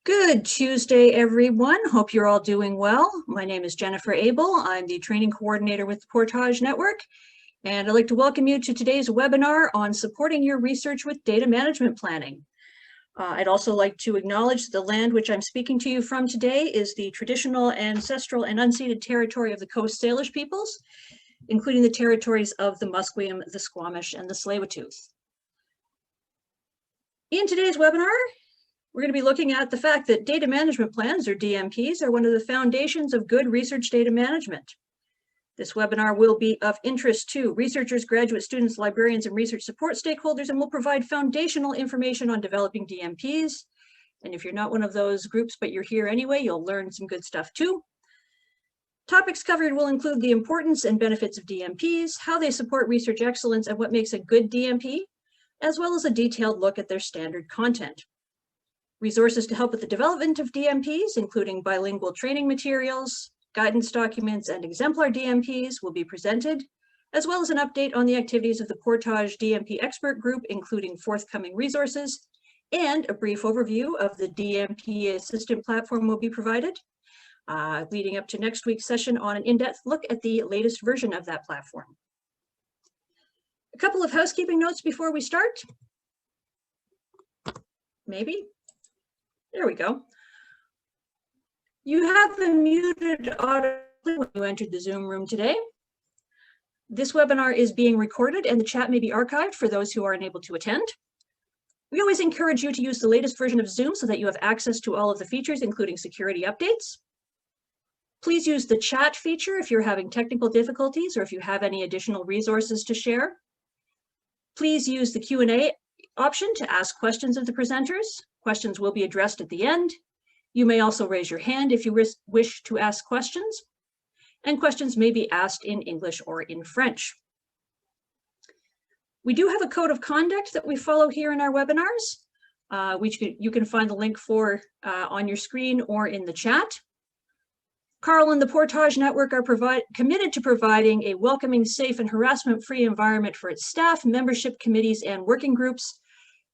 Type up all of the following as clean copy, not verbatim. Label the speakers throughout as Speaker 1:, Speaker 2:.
Speaker 1: Good Tuesday, everyone. Hope you're all doing well. My name is Jennifer Abel. I'm the training coordinator with the Portage Network, and I'd like to welcome you to today's webinar on supporting your research with data management planning. I'd also like to acknowledge the land which I'm speaking to you from today is the traditional, ancestral, and unceded territory of the Coast Salish peoples, including the territories of the Musqueam, the Squamish, and the Tsleil-Waututh. In today's webinar, we're going to be looking at the fact that data management plans, or DMPs, are one of the foundations of good research data management. This webinar will be of interest to researchers, graduate students, librarians, and research support stakeholders, and will provide foundational information on developing DMPs. And if you're not one of those groups, but you're here anyway, you'll learn some good stuff too. Topics covered will include the importance and benefits of DMPs, how they support research excellence, and what makes a good DMP, as well as a detailed look at their standard content. Resources to help with the development of DMPs, including bilingual training materials, guidance documents, and exemplar DMPs will be presented, as well as an update on the activities of the Portage DMP Expert Group, including forthcoming resources, and a brief overview of the DMP Assistant platform will be provided, leading up to next week's session on an in-depth look at the latest version of that platform. A couple of housekeeping notes before we start. Maybe. There we go. You have been muted automatically when you entered the Zoom room today. This webinar is being recorded and the chat may be archived for those who are unable to attend. We always encourage you to use the latest version of Zoom so that you have access to all of the features, including security updates. Please use the chat feature if you're having technical difficulties or if you have any additional resources to share. Please use the Q&A option to ask questions of the presenters. Questions will be addressed at the end. You may also raise your hand if you wish to ask questions, and questions may be asked in English or in French. We do have a code of conduct that we follow here in our webinars, which you can find the link for on your screen or in the chat. Carl and the Portage Network are committed to providing a welcoming, safe, and harassment-free environment for its staff, membership committees, and working groups,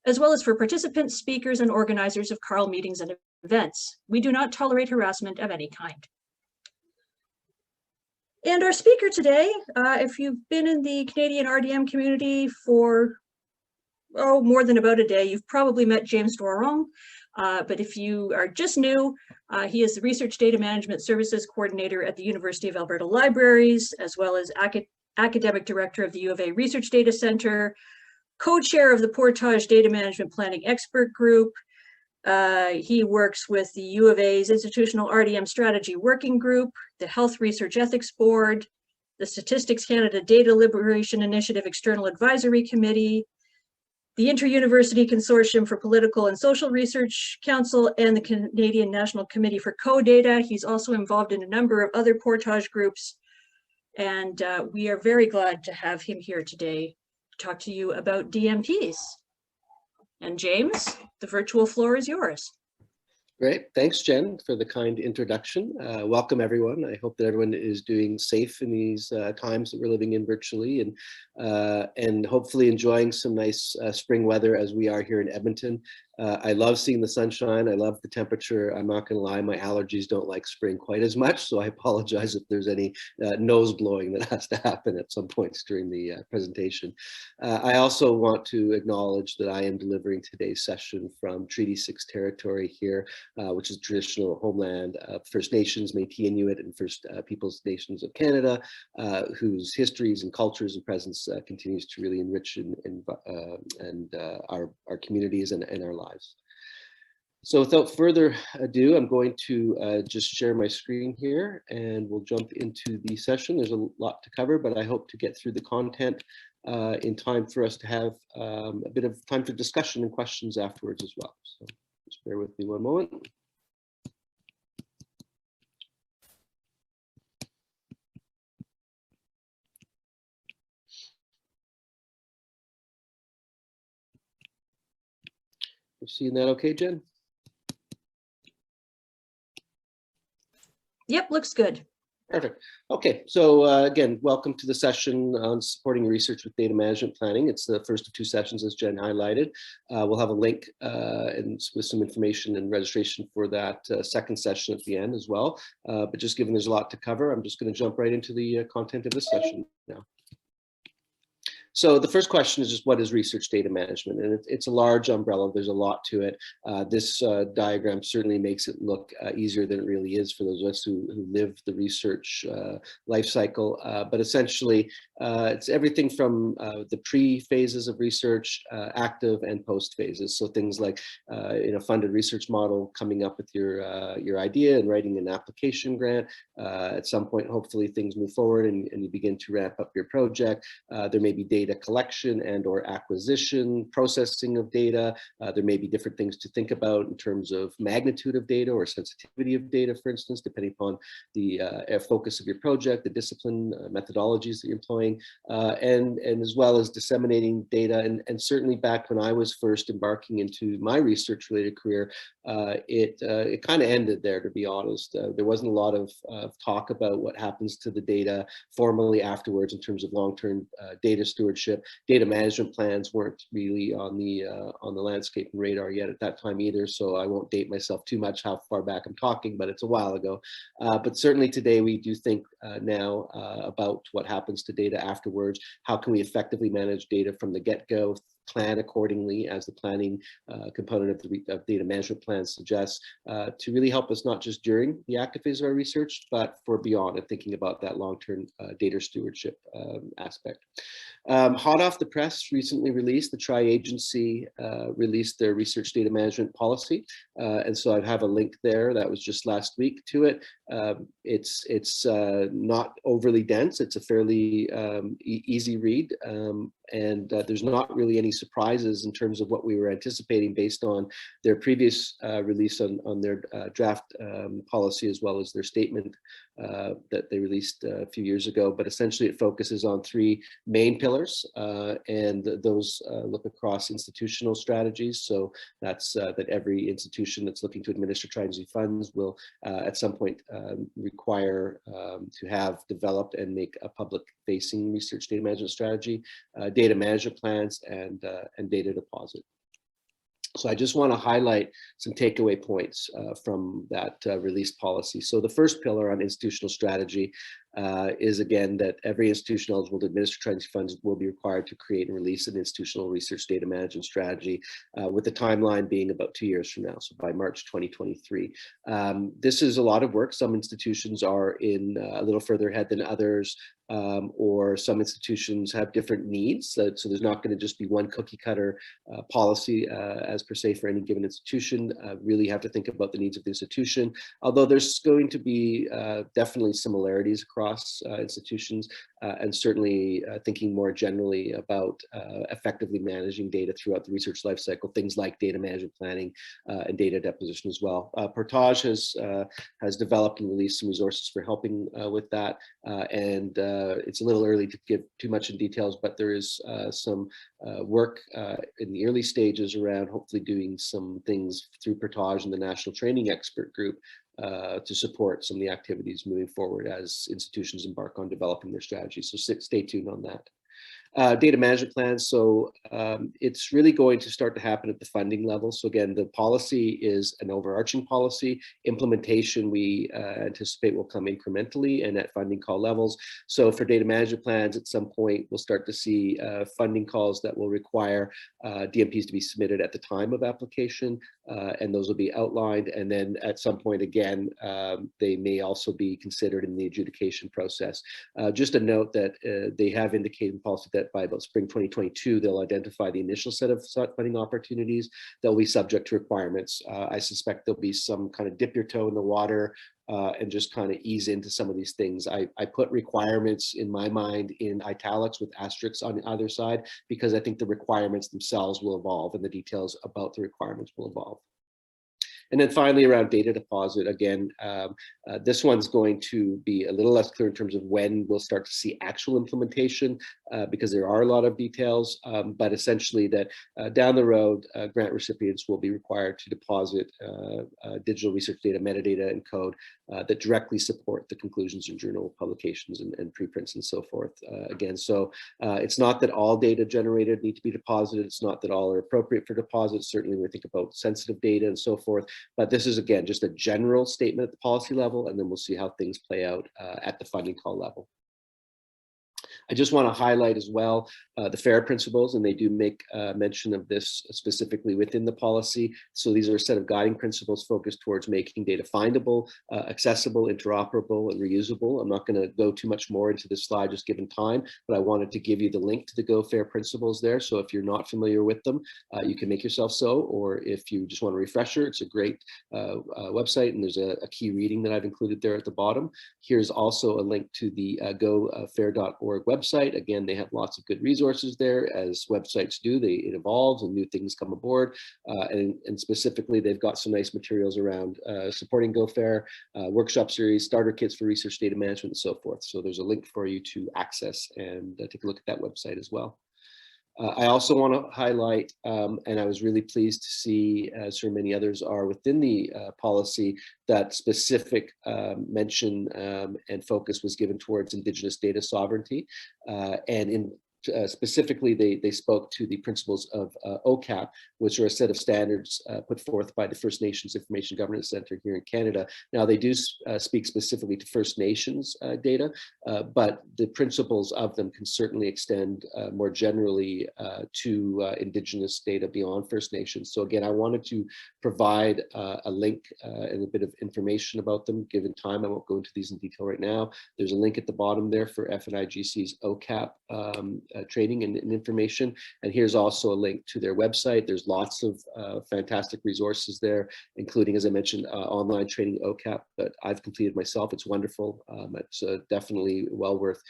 Speaker 1: as well as for participants, speakers, and organizers of Carl meetings and events. We do not tolerate harassment of any kind. And our speaker today, if you've been in the Canadian RDM community for more than about a day, you've probably met James Doiron. But if you are just new, he is the Research Data Management Services Coordinator at the University of Alberta Libraries, as well as Academic Director of the U of A Research Data Center, co-chair of the Portage Data Management Planning Expert Group. He works with the U of A's Institutional RDM Strategy Working Group, the Health Research Ethics Board, the Statistics Canada Data Liberation Initiative External Advisory Committee, the Inter-University Consortium for Political and Social Research Council, and the Canadian National Committee for Co-Data. He's also involved in a number of other Portage groups, and we are very glad to have him here today to talk to you about DMPs. And James, the virtual floor is yours.
Speaker 2: Great. Thanks, Jen, for the kind introduction. Welcome, everyone. I hope that everyone is doing safe in these times that we're living in virtually, and hopefully enjoying some nice spring weather as we are here in Edmonton. I love seeing the sunshine. I love the temperature. I'm not going to lie, my allergies don't like spring quite as much, so I apologize if there's any nose blowing that has to happen at some points during the presentation. I also want to acknowledge that I am delivering today's session from Treaty 6 territory here, which is traditional homeland of First Nations, Métis Inuit, and First Peoples Nations of Canada, whose histories and cultures and presence continues to really enrich our communities and our lives. So without further ado, I'm going to just share my screen here and we'll jump into the session. There's a lot to cover, but I hope to get through the content in time for us to have a bit of time for discussion and questions afterwards as well. So just bear with me one moment. You seeing that okay, Jen?
Speaker 1: Yep, looks good.
Speaker 2: Perfect. Okay, so again, welcome to the session on supporting research with data management planning. It's the first of two sessions, as Jen highlighted. We'll have a link and with some information and registration for that second session at the end as well. But just given there's a lot to cover, I'm just going to jump right into the content of this session now. So the first question is just what is research data management? And it's a large umbrella. There's a lot to it. This diagram certainly makes it look easier than it really is for those of us who live the research life cycle. But essentially, it's everything from the pre-phases of research, active and post phases. So things like in a funded research model, coming up with your idea and writing an application grant. At some point, hopefully things move forward and you begin to ramp up your project. There may be data collection and or acquisition, processing of data. There may be different things to think about in terms of magnitude of data or sensitivity of data, for instance, depending upon the focus of your project, the discipline, methodologies that you're employing, and as well as disseminating data. And certainly back when I was first embarking into my research-related career, it kind of ended there, to be honest. There wasn't a lot of talk about what happens to the data formally afterwards in terms of long-term data stewardship. Data management plans weren't really on the landscape and radar yet at that time either, so I won't date myself too much how far back I'm talking, but it's a while ago. But certainly today we do think now about what happens to data afterwards. How can we effectively manage data from the get-go, plan accordingly, as the planning component of the data management plan suggests, to really help us not just during the active phase of our research, but for beyond, and thinking about that long-term data stewardship aspect. Hot off the press, recently released, the Tri-Agency released their research data management policy. And so I have a link there that was just last week to it. It's not overly dense. It's a fairly easy read. And there's not really any surprises in terms of what we were anticipating based on their previous release on their draft policy, as well as their statement that they released a few years ago. But essentially it focuses on three main pillars, and those look across institutional strategies. So that's that every institution that's looking to administer Tri-Agency funds will at some point require to have developed and make a public-facing research data management strategy, data management plans, and data deposit. So I just want to highlight some takeaway points from that released policy. So the first pillar on institutional strategy is, again, that every institution eligible to administer Tri-Agency funds will be required to create and release an institutional research data management strategy, with the timeline being about 2 years from now, so by March 2023. This is a lot of work. Some institutions are in a little further ahead than others, or some institutions have different needs. So there's not going to just be one cookie cutter policy as per se for any given institution. Really have to think about the needs of the institution, although there's going to be definitely similarities across institutions, and certainly thinking more generally about effectively managing data throughout the research lifecycle, things like data management planning and data deposition as well. Portage has developed and released some resources for helping with that, and it's a little early to give too much in details, but there is some work in the early stages around hopefully doing some things through Portage and the National Training Expert Group to support some of the activities moving forward as institutions embark on developing their strategies. So stay tuned on that. Data management plans. So it's really going to start to happen at the funding level. So again, the policy is an overarching policy. Implementation, we anticipate will come incrementally and at funding call levels. So for data management plans, at some point, we'll start to see funding calls that will require DMPs to be submitted at the time of application, and those will be outlined. And then at some point, again, they may also be considered in the adjudication process. Just a note that they have indicated in policy that by about spring 2022, they'll identify the initial set of funding opportunities that will be subject to requirements. I suspect there'll be some kind of dip your toe in the water and just kind of ease into some of these things. I put requirements in my mind in italics with asterisks on either side, because I think the requirements themselves will evolve and the details about the requirements will evolve. And then finally, around data deposit, again, this one's going to be a little less clear in terms of when we'll start to see actual implementation, because there are a lot of details, but essentially that down the road, grant recipients will be required to deposit digital research data, metadata, and code that directly support the conclusions in journal publications and preprints and so forth. Again, so it's not that all data generated need to be deposited. It's not that all are appropriate for deposit. Certainly we think about sensitive data and so forth, but this is, again, just a general statement at the policy level, and then we'll see how things play out at the funding call level. I just want to highlight as well the FAIR principles, and they do make mention of this specifically within the policy. So these are a set of guiding principles focused towards making data findable, accessible, interoperable, and reusable. I'm not going to go too much more into this slide just given time, but I wanted to give you the link to the Go FAIR principles there. So if you're not familiar with them, you can make yourself so, or if you just want a refresher, it's a great website, and there's a key reading that I've included there at the bottom. Here's also a link to the gofair.org website. Again, they have lots of good resources there, as websites do. It evolves and new things come aboard, and specifically they've got some nice materials around supporting Go FAIR, workshop series, starter kits for research data management, and so forth. So there's a link for you to access and take a look at that website as well. I also want to highlight, and I was really pleased to see, as so many others are within the policy, that specific mention and focus was given towards Indigenous data sovereignty. And in specifically, they spoke to the principles of OCAP, which are a set of standards put forth by the First Nations Information Governance Center here in Canada. Now, they do speak specifically to First Nations data, but the principles of them can certainly extend more generally to Indigenous data beyond First Nations. So again, I wanted to provide a link and a bit of information about them. Given time, I won't go into these in detail right now. There's a link at the bottom there for FNIGC's OCAP training and information. And here's also a link to their website. There's lots of fantastic resources there, including, as I mentioned, online training OCAP that I've completed myself. It's wonderful. It's definitely well worth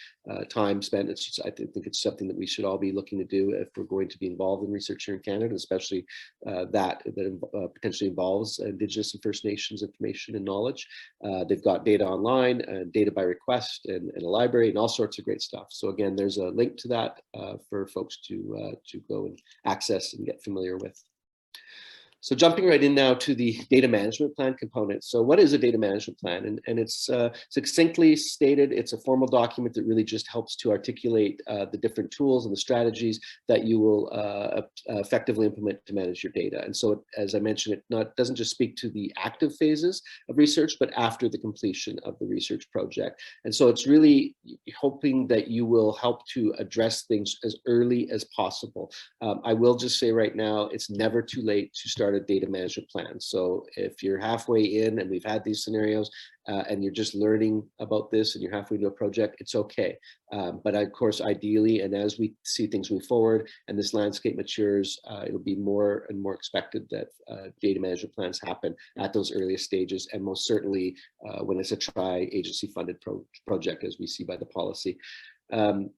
Speaker 2: time spent. It's just, I think it's something that we should all be looking to do if we're going to be involved in research here in Canada, especially that potentially involves Indigenous and First Nations information and knowledge. They've got data online, data by request, and a library, and all sorts of great stuff. So again, there's a link to that for folks to go and access and get familiar with. So jumping right in now to the data management plan component. So what is a data management plan? And it's succinctly stated, it's a formal document that really just helps to articulate the different tools and the strategies that you will effectively implement to manage your data. And so, as I mentioned, it doesn't just speak to the active phases of research, but after the completion of the research project. And so it's really hoping that you will help to address things as early as possible. I will just say right now, it's never too late to start a data management plan. So if you're halfway in, and we've had these scenarios, and you're just learning about this and you're halfway into a project, it's okay. But of course, ideally, and as we see things move forward and this landscape matures, it'll be more and more expected that data management plans happen at those earliest stages, and most certainly when it's a tri-agency funded project, as we see by the policy.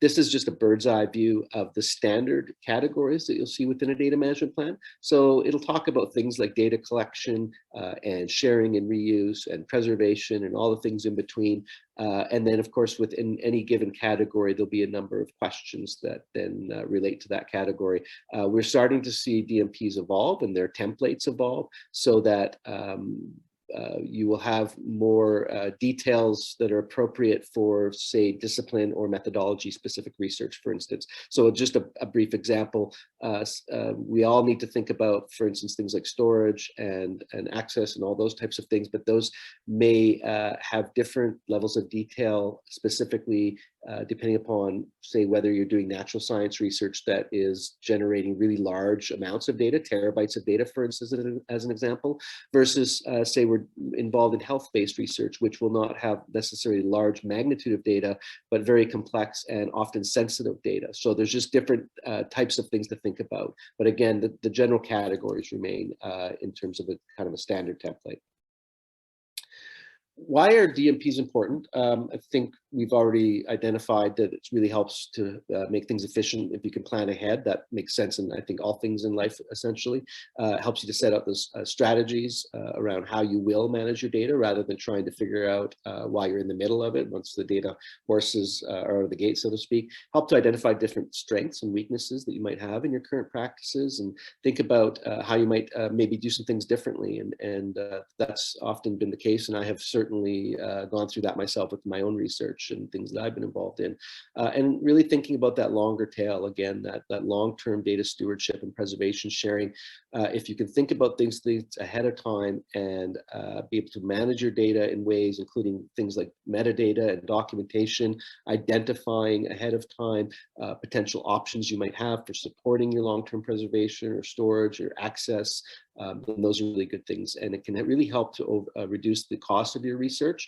Speaker 2: This is just a bird's eye view of the standard categories that you'll see within a data management plan. So it'll talk about things like data collection and sharing and reuse and preservation and all the things in between. And then, of course, within any given category, there'll be a number of questions that then relate to that category. We're starting to see DMPs evolve and their templates evolve so that you will have more details that are appropriate for, say, discipline or methodology specific research, for instance. So just a brief example, we all need to think about, for instance, things like storage and access and all those types of things, but those may have different levels of detail specifically depending upon, say, whether you're doing natural science research that is generating really large amounts of data, terabytes of data, for instance, as an example, versus, say, we're involved in health-based research, which will not have necessarily large magnitude of data, but very complex and often sensitive data. So there's just different types of things to think about. But again, the general categories remain in terms of a kind of a standard template. Why are DMPs important? I think we've already identified that it really helps to make things efficient if you can plan ahead. That makes sense in, I think, all things in life, essentially. Helps you to set out those strategies around how you will manage your data rather than trying to figure out why you're in the middle of it once the data horses are out of the gate, so to speak. Help to identify different strengths and weaknesses that you might have in your current practices and think about how you might maybe do some things differently. And that's often been the case. And I have certainly gone through that myself with my own research and things that I've been involved in. And really thinking about that longer tail, again, that long-term data stewardship and preservation sharing. If you can think about things ahead of time and be able to manage your data in ways, including things like metadata and documentation, identifying ahead of time potential options you might have for supporting your long-term preservation or storage or access, and those are really good things. And it can really help to reduce the cost of your research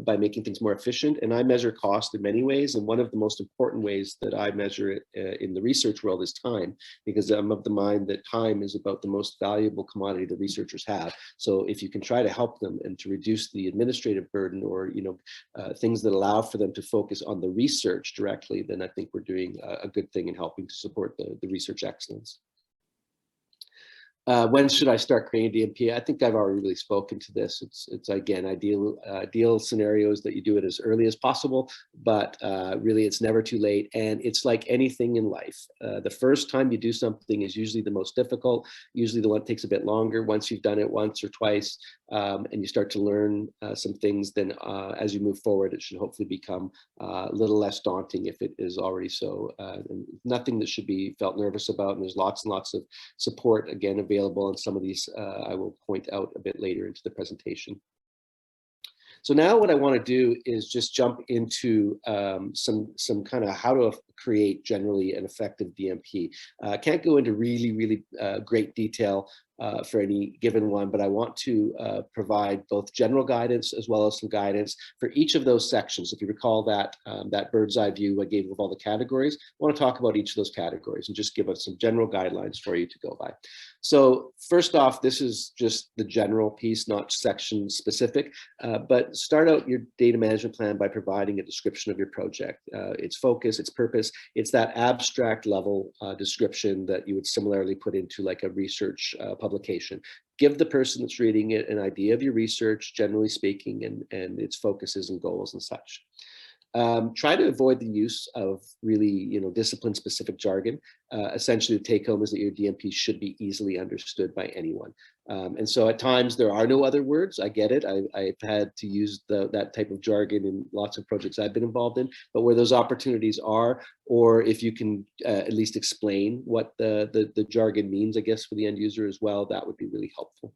Speaker 2: by making things more efficient. And I measure cost in many ways. And one of the most important ways that I measure it in the research world is time, because I'm of the mind that time is about the most valuable commodity that researchers have. So if you can try to help them and to reduce the administrative burden or, things that allow for them to focus on the research directly, then I think we're doing a good thing in helping to support the research excellence. When should I start creating DMP? I think I've already really spoken to this. It's again, ideal scenarios that you do it as early as possible, but really it's never too late. And it's like anything in life. The first time you do something is usually the most difficult, usually the one that takes a bit longer. Once you've done it once or twice and you start to learn some things, then as you move forward, it should hopefully become a little less daunting if it is already so. Nothing that should be felt nervous about. And there's lots and lots of support, again, available, and some of these I will point out a bit later into the presentation. So now what I want to do is just jump into some kind of how to create generally an effective DMP. I can't go into really great detail for any given one, but I want to provide both general guidance as well as some guidance for each of those sections. If you recall that that bird's eye view I gave of all the categories, I want to talk about each of those categories and just give us some general guidelines for you to go by. So first off, this is just the general piece, not section specific, but start out your data management plan by providing a description of your project, its focus, its purpose. It's that abstract level description that you would similarly put into like a research publication. Give the person that's reading it an idea of your research, generally speaking, and its focuses and goals and such. Try to avoid the use of really, discipline-specific jargon. Essentially, the take-home is that your DMP should be easily understood by anyone. And so at times there are no other words. I get it. I've had to use that type of jargon in lots of projects I've been involved in, but where those opportunities are, or if you can at least explain what the jargon means, I guess, for the end user as well, that would be really helpful.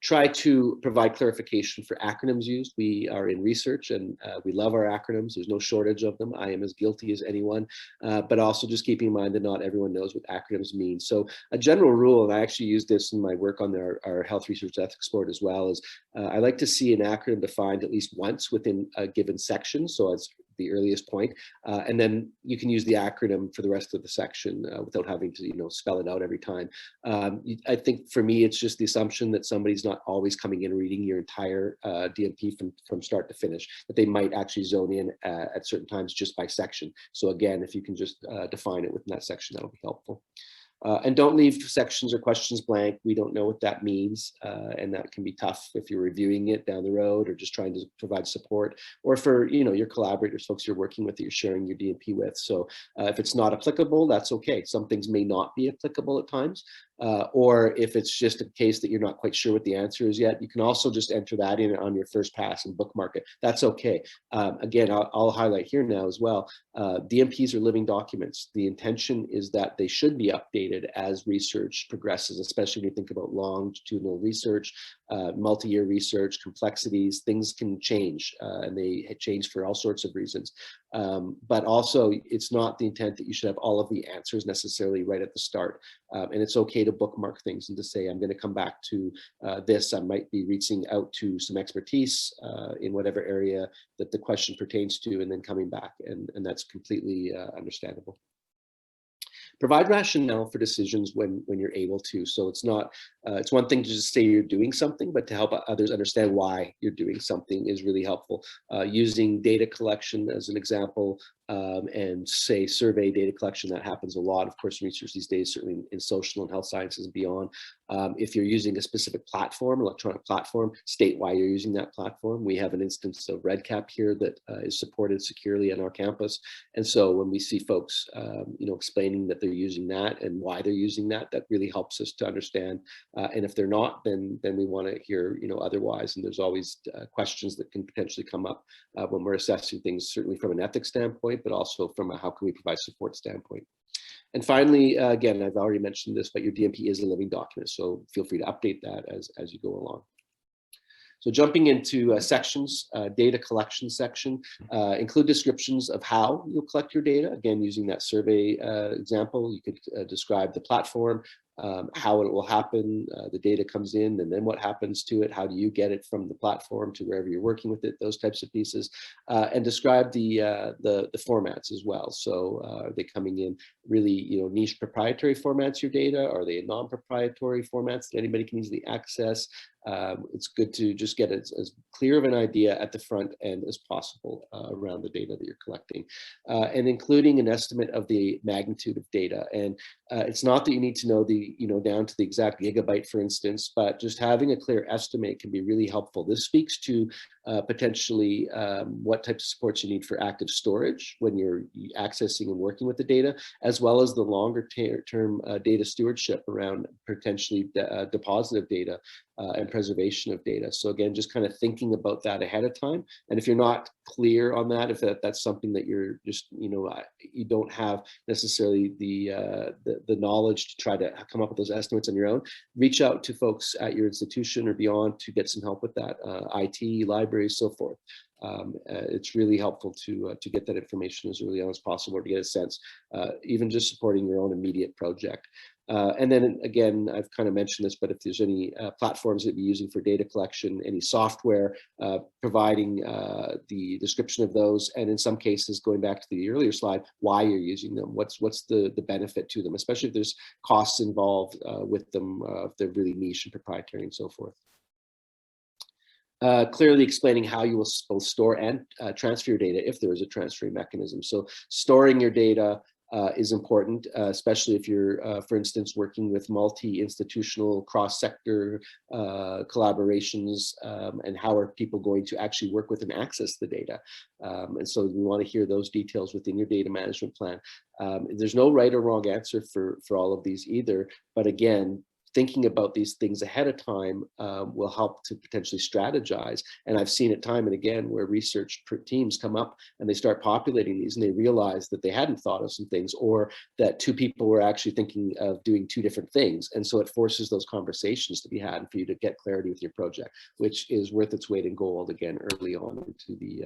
Speaker 2: Try to provide clarification for acronyms used. We are in research and we love our acronyms. There's no shortage of them. I am as guilty as anyone, but also just keeping in mind that not everyone knows what acronyms mean. So a general rule, and I actually use this in my work on our health research ethics board as well, is I like to see an acronym defined at least once within a given section. So it's the earliest point, and then you can use the acronym for the rest of the section without having to spell it out every time. I think for me, it's just the assumption that somebody's not always coming in and reading your entire DMP from start to finish, that they might actually zone in at certain times just by section. So again, if you can just define it within that section, that'll be helpful. And don't leave sections or questions blank. We don't know what that means, and that can be tough if you're reviewing it down the road or just trying to provide support, or for your collaborators, folks you're working with that you're sharing your DMP with. So if it's not applicable, that's okay. Some things may not be applicable at times, or if it's just a case that you're not quite sure what the answer is yet, you can also just enter that in on your first pass and bookmark it. That's okay. Again, I'll highlight here now as well. DMPs are living documents. The intention is that they should be updated as research progresses, especially when you think about longitudinal research, multi-year research, complexities. Things can change, and they change for all sorts of reasons. But also, it's not the intent that you should have all of the answers necessarily right at the start. And it's okay to bookmark things and to say, I'm going to come back to this. I might be reaching out to some expertise in whatever area that the question pertains to, and then coming back. And that's completely understandable. Provide rationale for decisions when you're able to. So it's not, it's one thing to just say you're doing something, but to help others understand why you're doing something is really helpful. Using data collection as an example, and say survey data collection, that happens a lot, of course, in research these days, certainly in social and health sciences and beyond. If you're using a specific platform, electronic platform, state why you're using that platform. We have an instance of REDCap here that is supported securely on our campus. And so when we see folks, explaining that they're using that and why they're using that, that really helps us to understand. And if they're not, then we want to hear, otherwise. And there's always questions that can potentially come up when we're assessing things, certainly from an ethics standpoint, but also from a how can we provide support standpoint. And finally, again, I've already mentioned this, but your DMP is a living document, so feel free to update that as you go along. So jumping into sections, data collection section, include descriptions of how you'll collect your data. Again, using that survey example, you could describe the platform, how it will happen, the data comes in, and then what happens to it, how do you get it from the platform to wherever you're working with it, those types of pieces, and describe the formats as well. So are they coming in really niche proprietary formats, your data? Are they non-proprietary formats that anybody can easily access? It's good to just get as clear of an idea at the front end as possible around the data that you're collecting, and including an estimate of the magnitude of data. And it's not that you need to know the down to the exact gigabyte, for instance, but just having a clear estimate can be really helpful. This speaks to potentially what types of supports you need for active storage when you're accessing and working with the data, as well as the longer term data stewardship around potentially deposit of data and preservation of data. So again, just kind of thinking about that ahead of time. And if you're not clear on that, if that's something that you're just, you don't have necessarily the knowledge to try to come up with those estimates on your own, reach out to folks at your institution or beyond to get some help with that, IT, libraries, so forth. It's really helpful to get that information as early on as possible, to get a sense, even just supporting your own immediate project. And then again, I've kind of mentioned this, but if there's any platforms that you're using for data collection, any software, providing the description of those, and in some cases, going back to the earlier slide, why you're using them, what's the benefit to them, especially if there's costs involved with them, if they're really niche and proprietary and so forth. Clearly explaining how you will both store and transfer your data if there is a transferring mechanism. So storing your data is important, especially if you're, for instance, working with multi-institutional cross-sector collaborations, and how are people going to actually work with and access the data. And so we want to hear those details within your data management plan. There's no right or wrong answer for all of these either, but again, thinking about these things ahead of time will help to potentially strategize. And I've seen it time and again where research teams come up and they start populating these and they realize that they hadn't thought of some things, or that two people were actually thinking of doing two different things. And so it forces those conversations to be had for you to get clarity with your project, which is worth its weight in gold again early on into the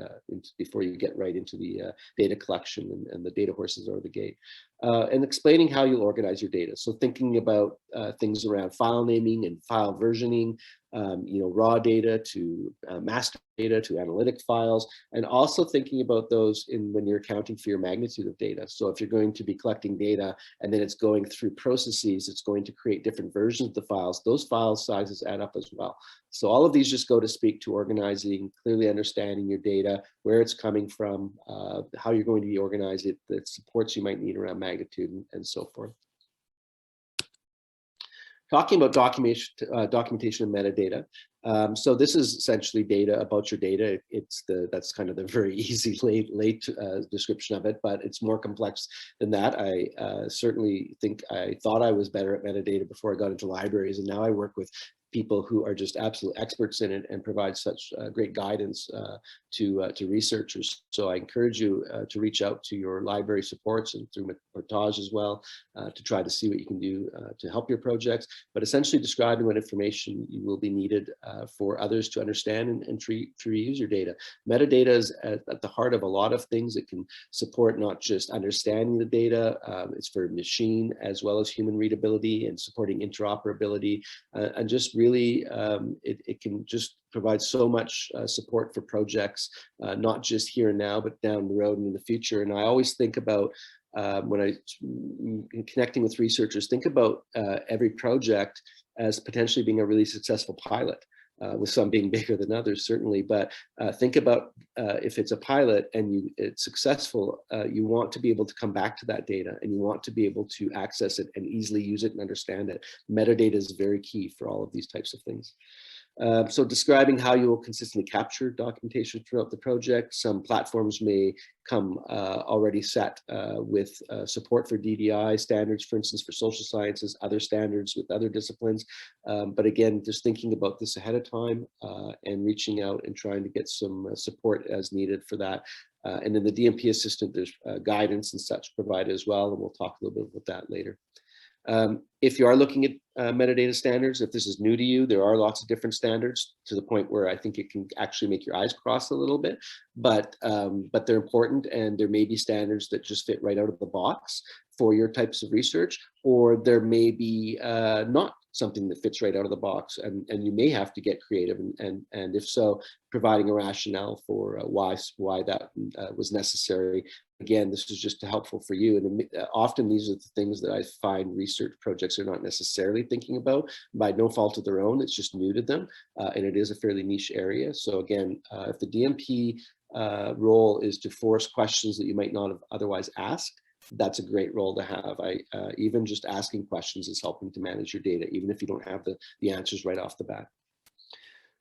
Speaker 2: before you get right into the data collection and the data horses or the gate. And explaining how you'll organize your data. So thinking about things around file naming and file versioning, raw data to master data to analytic files, and also thinking about those when you're accounting for your magnitude of data. So if you're going to be collecting data and then it's going through processes, it's going to create different versions of the files. Those file sizes add up as well. So all of these just go to speak to organizing, clearly understanding your data, where it's coming from, how you're going to be organized, the supports you might need around magnitude and so forth. Talking about documentation and metadata. So this is essentially data about your data. That's kind of the very easy late description of it, but it's more complex than that. I certainly think I thought I was better at metadata before I got into libraries, and now I work with people who are just absolute experts in it and provide such great guidance to researchers. So I encourage you to reach out to your library supports and through Portage as well to try to see what you can do to help your projects, but essentially describing what information you will be needed for others to understand and to reuse your data. Metadata is at the heart of a lot of things. It can support not just understanding the data, it's for machine as well as human readability and supporting interoperability, and just really, it can just provide so much support for projects, not just here and now, but down the road and in the future. And I always think about when connecting with researchers, think about every project as potentially being a really successful pilot. With some being bigger than others, certainly, but think about if it's a pilot and it's successful, you want to be able to come back to that data and you want to be able to access it and easily use it and understand it. Metadata is very key for all of these types of things. So describing how you will consistently capture documentation throughout the project. Some platforms may come already set with support for DDI standards, for instance, for social sciences, other standards with other disciplines. But again, just thinking about this ahead of time and reaching out and trying to get some support as needed for that. And in the DMP Assistant, there's guidance and such provided as well, and we'll talk a little bit about that later. If you are looking at metadata standards, if this is new to you, there are lots of different standards to the point where I think it can actually make your eyes cross a little bit, but they're important, and there may be standards that just fit right out of the box for your types of research, or there may be not something that fits right out of the box, and you may have to get creative, and if so, providing a rationale for why that was necessary. Again, this is just helpful for you, and often these are the things that I find research projects are not necessarily thinking about by no fault of their own. It's just new to them, and it is a fairly niche area. So again, if the DMP role is to force questions that you might not have otherwise asked, that's a great role to have. Even just asking questions is helping to manage your data, even if you don't have the answers right off the bat.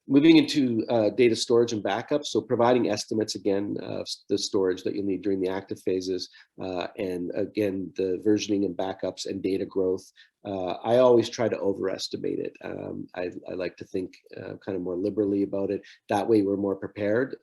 Speaker 2: Moving into data storage and backup, so providing estimates again of the storage that you'll need during the active phases, and again the versioning and backups and data growth. I always try to overestimate it. I like to think kind of more liberally about it. That way we're more prepared.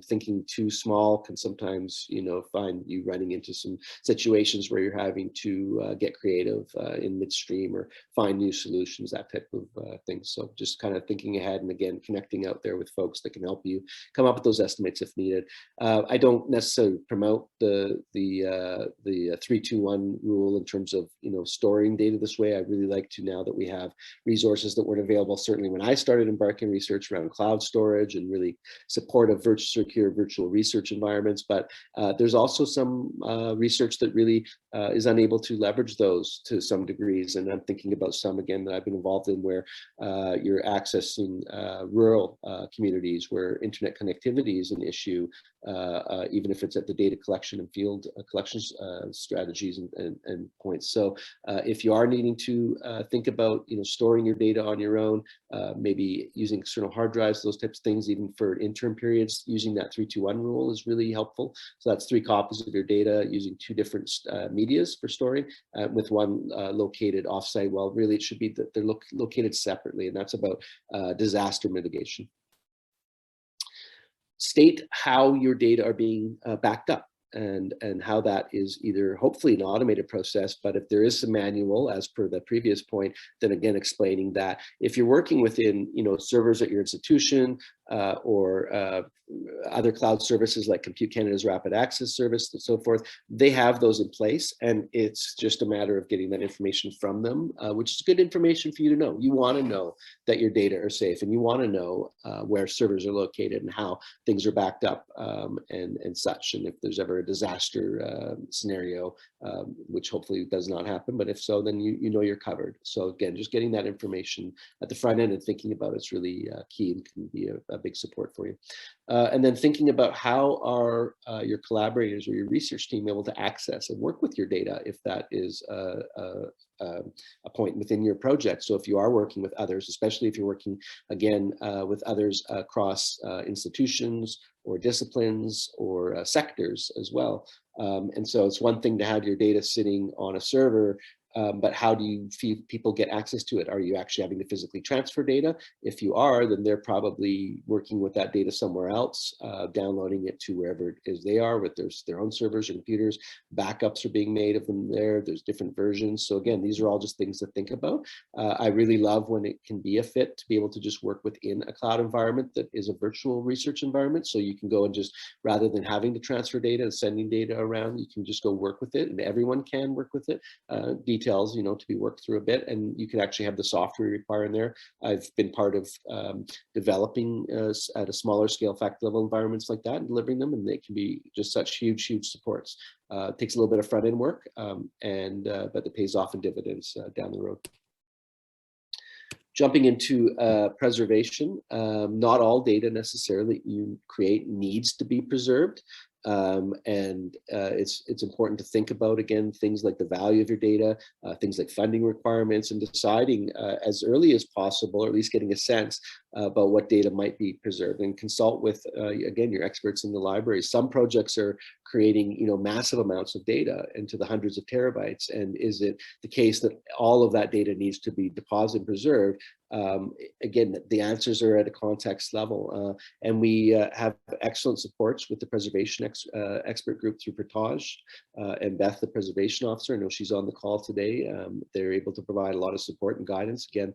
Speaker 2: Thinking too small can sometimes, find you running into some situations where you're having to get creative in midstream or find new solutions, that type of thing. So just kind of thinking ahead, and again, connecting out there with folks that can help you come up with those estimates if needed. I don't necessarily promote the 3-2-1 rule in terms of, storing data this way. I really like to, now that we have resources that weren't available, certainly when I started embarking research around cloud storage and really supportive secure virtual research environments. But there's also some research that really is unable to leverage those to some degrees. And I'm thinking about some, again, that I've been involved in where you're accessing rural communities where internet connectivity is an issue, even if it's at the data collection and field collections strategies and points. So if you are needing to think about storing your data on your own, maybe using external hard drives, those types of things, even for interim periods, using that 3-2-1 rule is really helpful. So that's 3 copies of your data using 2 different medias for storing, with one located offsite. Well, really it should be that they're located separately, and that's about disaster mitigation. State how your data are being backed up, and how that is either hopefully an automated process, but if there is some manual, as per the previous point, then again explaining that if you're working within servers at your institution or other cloud services like Compute Canada's Rapid Access Service and so forth, they have those in place, and it's just a matter of getting that information from them, which is good information for you to know. You want to know that your data are safe, and you want to know where servers are located and how things are backed up, and such. And if there's ever a disaster scenario, which hopefully does not happen, but if so, then you know you're covered. So again, just getting that information at the front end and thinking about it's really key and can be a big support for you. And then thinking about how are your collaborators or your research team able to access and work with your data if that is a point within your project. So if you are working with others, especially if you're working again with others across institutions or disciplines or sectors as well. And so it's one thing to have your data sitting on a server, but how do you people get access to it? Are you actually having to physically transfer data? If you are, then they're probably working with that data somewhere else, downloading it to wherever it is they are with their own servers or computers. Backups are being made of them there. There's different versions. So again, these are all just things to think about. I really love when it can be a fit to be able to just work within a cloud environment that is a virtual research environment. So you can go and just, rather than having to transfer data and sending data around, you can just go work with it, and everyone can work with it. details, you know, to be worked through a bit, and you can actually have the software require in there. I've been part of developing at a smaller scale faculty level environments like that and delivering them, and they can be just such huge supports. It takes a little bit of front end work, but it pays off in dividends down the road. Jumping into preservation, not all data necessarily you create needs to be preserved. It's important to think about, again, things like the value of your data, things like funding requirements, and deciding as early as possible, or at least getting a sense about what data might be preserved, and consult with, again, your experts in the library. Some projects are creating, you know, massive amounts of data into the hundreds of terabytes. And is it the case that all of that data needs to be deposited and preserved? Again, the answers are at a context level, and we have excellent supports with the preservation expert group through Portage, and Beth, the preservation officer. I know she's on the call today. They're able to provide a lot of support and guidance. Again,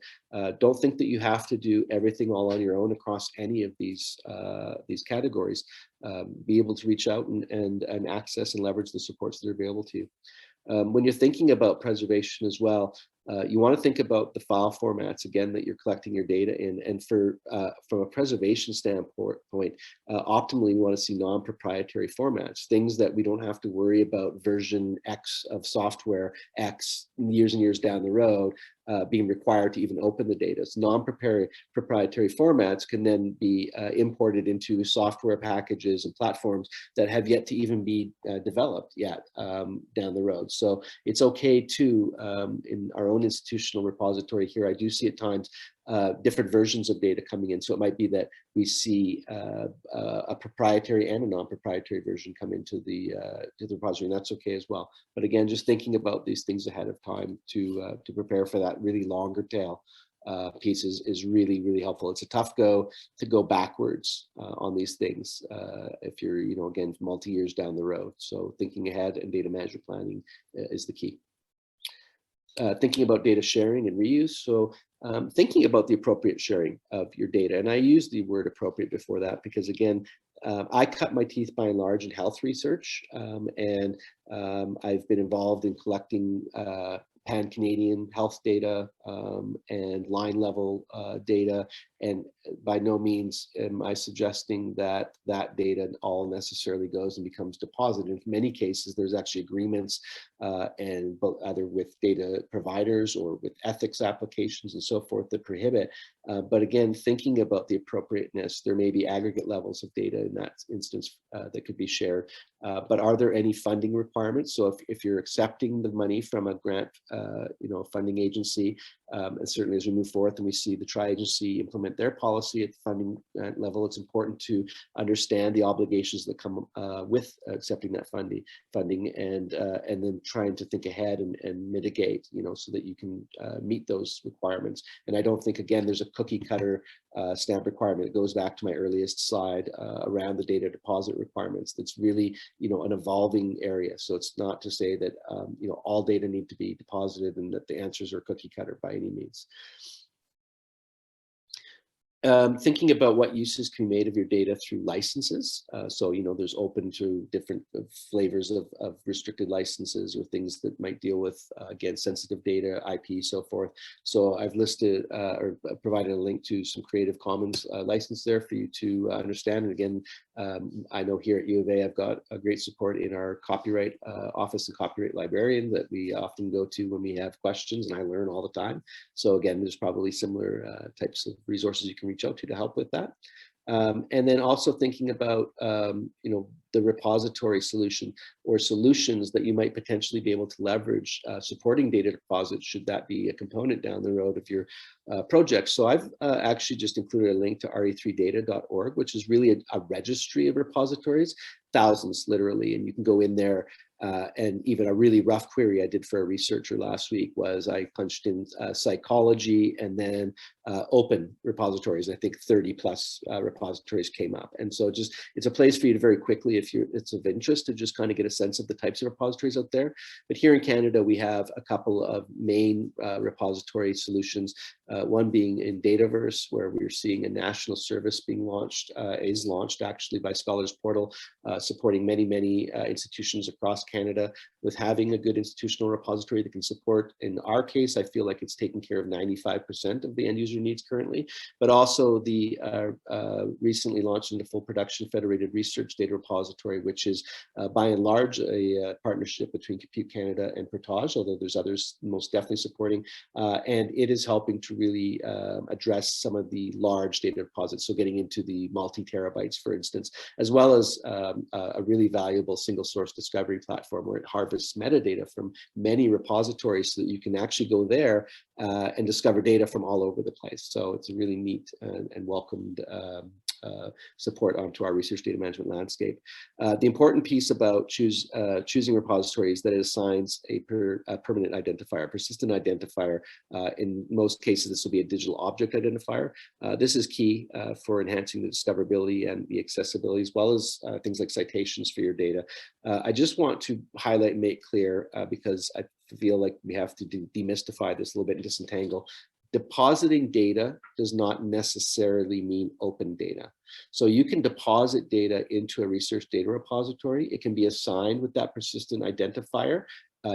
Speaker 2: don't think that you have to do everything all on your own across any of these categories. Be able to reach out and access and leverage the supports that are available to you. When you're thinking about preservation as well, you want to think about the file formats, again, that you're collecting your data in. And from a preservation standpoint, optimally, you want to see non-proprietary formats, things that we don't have to worry about version X of software X years and years down the road being required to even open the data. So non-proprietary formats can then be imported into software packages and platforms that have yet to even be developed yet down the road. So it's okay to, in our own institutional repository here, I do see at times different versions of data coming in. So it might be that we see a proprietary and a non-proprietary version come into the repository, and that's okay as well. But again, just thinking about these things ahead of time to prepare for that really longer tail piece is really, really helpful. It's a tough go to go backwards on these things if you're, you know, again, multi-years down the road. So thinking ahead and data management planning is the key. Thinking about data sharing and reuse. So thinking about the appropriate sharing of your data. And I use the word appropriate before that because, again, I cut my teeth by and large in health research, and I've been involved in collecting pan-Canadian health data and line level data. And by no means am I suggesting that that data all necessarily goes and becomes deposited. In many cases, there's actually agreements and both either with data providers or with ethics applications and so forth that prohibit. But again, thinking about the appropriateness, there may be aggregate levels of data in that instance that could be shared. But are there any funding requirements? So if you're accepting the money from a grant, funding agency, and certainly as we move forth and we see the tri-agency implement their policy at the funding level, it's important to understand the obligations that come with accepting that funding, and then trying to think ahead and mitigate, so that you can meet those requirements. And I don't think, again, there's a cookie cutter stamp requirement. It goes back to my earliest slide around the data deposit requirements. That's really, an evolving area. So it's not to say that, all data need to be deposited and that the answers are cookie cutter by any means. Thinking about what uses can be made of your data through licenses. So, there's open to different flavors of restricted licenses or things that might deal with, again, sensitive data, IP, so forth. So I've listed or provided a link to some Creative Commons license there for you to understand. And again, I know here at U of A, I've got a great support in our copyright office and copyright librarian that we often go to when we have questions, and I learn all the time. So again, there's probably similar types of resources you can reach out to help with that. And then also thinking about, the repository solution or solutions that you might potentially be able to leverage supporting data deposits, should that be a component down the road of your project. So I've actually just included a link to re3data.org, which is really a registry of repositories, thousands literally, and you can go in there. And even a really rough query I did for a researcher last week was I punched in psychology and then open repositories. I think 30 plus repositories came up. And so it's a place for you to very quickly, if it's of interest, to just kind of get a sense of the types of repositories out there. But here in Canada, we have a couple of main repository solutions. one being in Dataverse, where we're seeing a national service being launched, is launched actually by Scholars Portal, supporting many institutions across Canada with having a good institutional repository that can support. In our case, I feel like it's taking care of 95% of the end user needs currently, but also the recently launched into full production federated research data repository, which is by and large a partnership between Compute Canada and Portage, although there's others most definitely supporting, and it is helping to really address some of the large data deposits, so getting into the multi-terabytes, for instance, as well as a really valuable single source discovery platform where it harvests metadata from many repositories so that you can actually go there and discover data from all over the place. So it's a really neat and welcomed support onto our research data management landscape. The important piece about choosing repositories is that it assigns a permanent identifier, persistent identifier. In most cases, this will be a digital object identifier. This is key for enhancing the discoverability and the accessibility, as well as things like citations for your data. I just want to highlight and make clear, because I feel like we have to demystify this a little bit and disentangle. Depositing data does not necessarily mean open data. So you can deposit data into a research data repository. It can be assigned with that persistent identifier.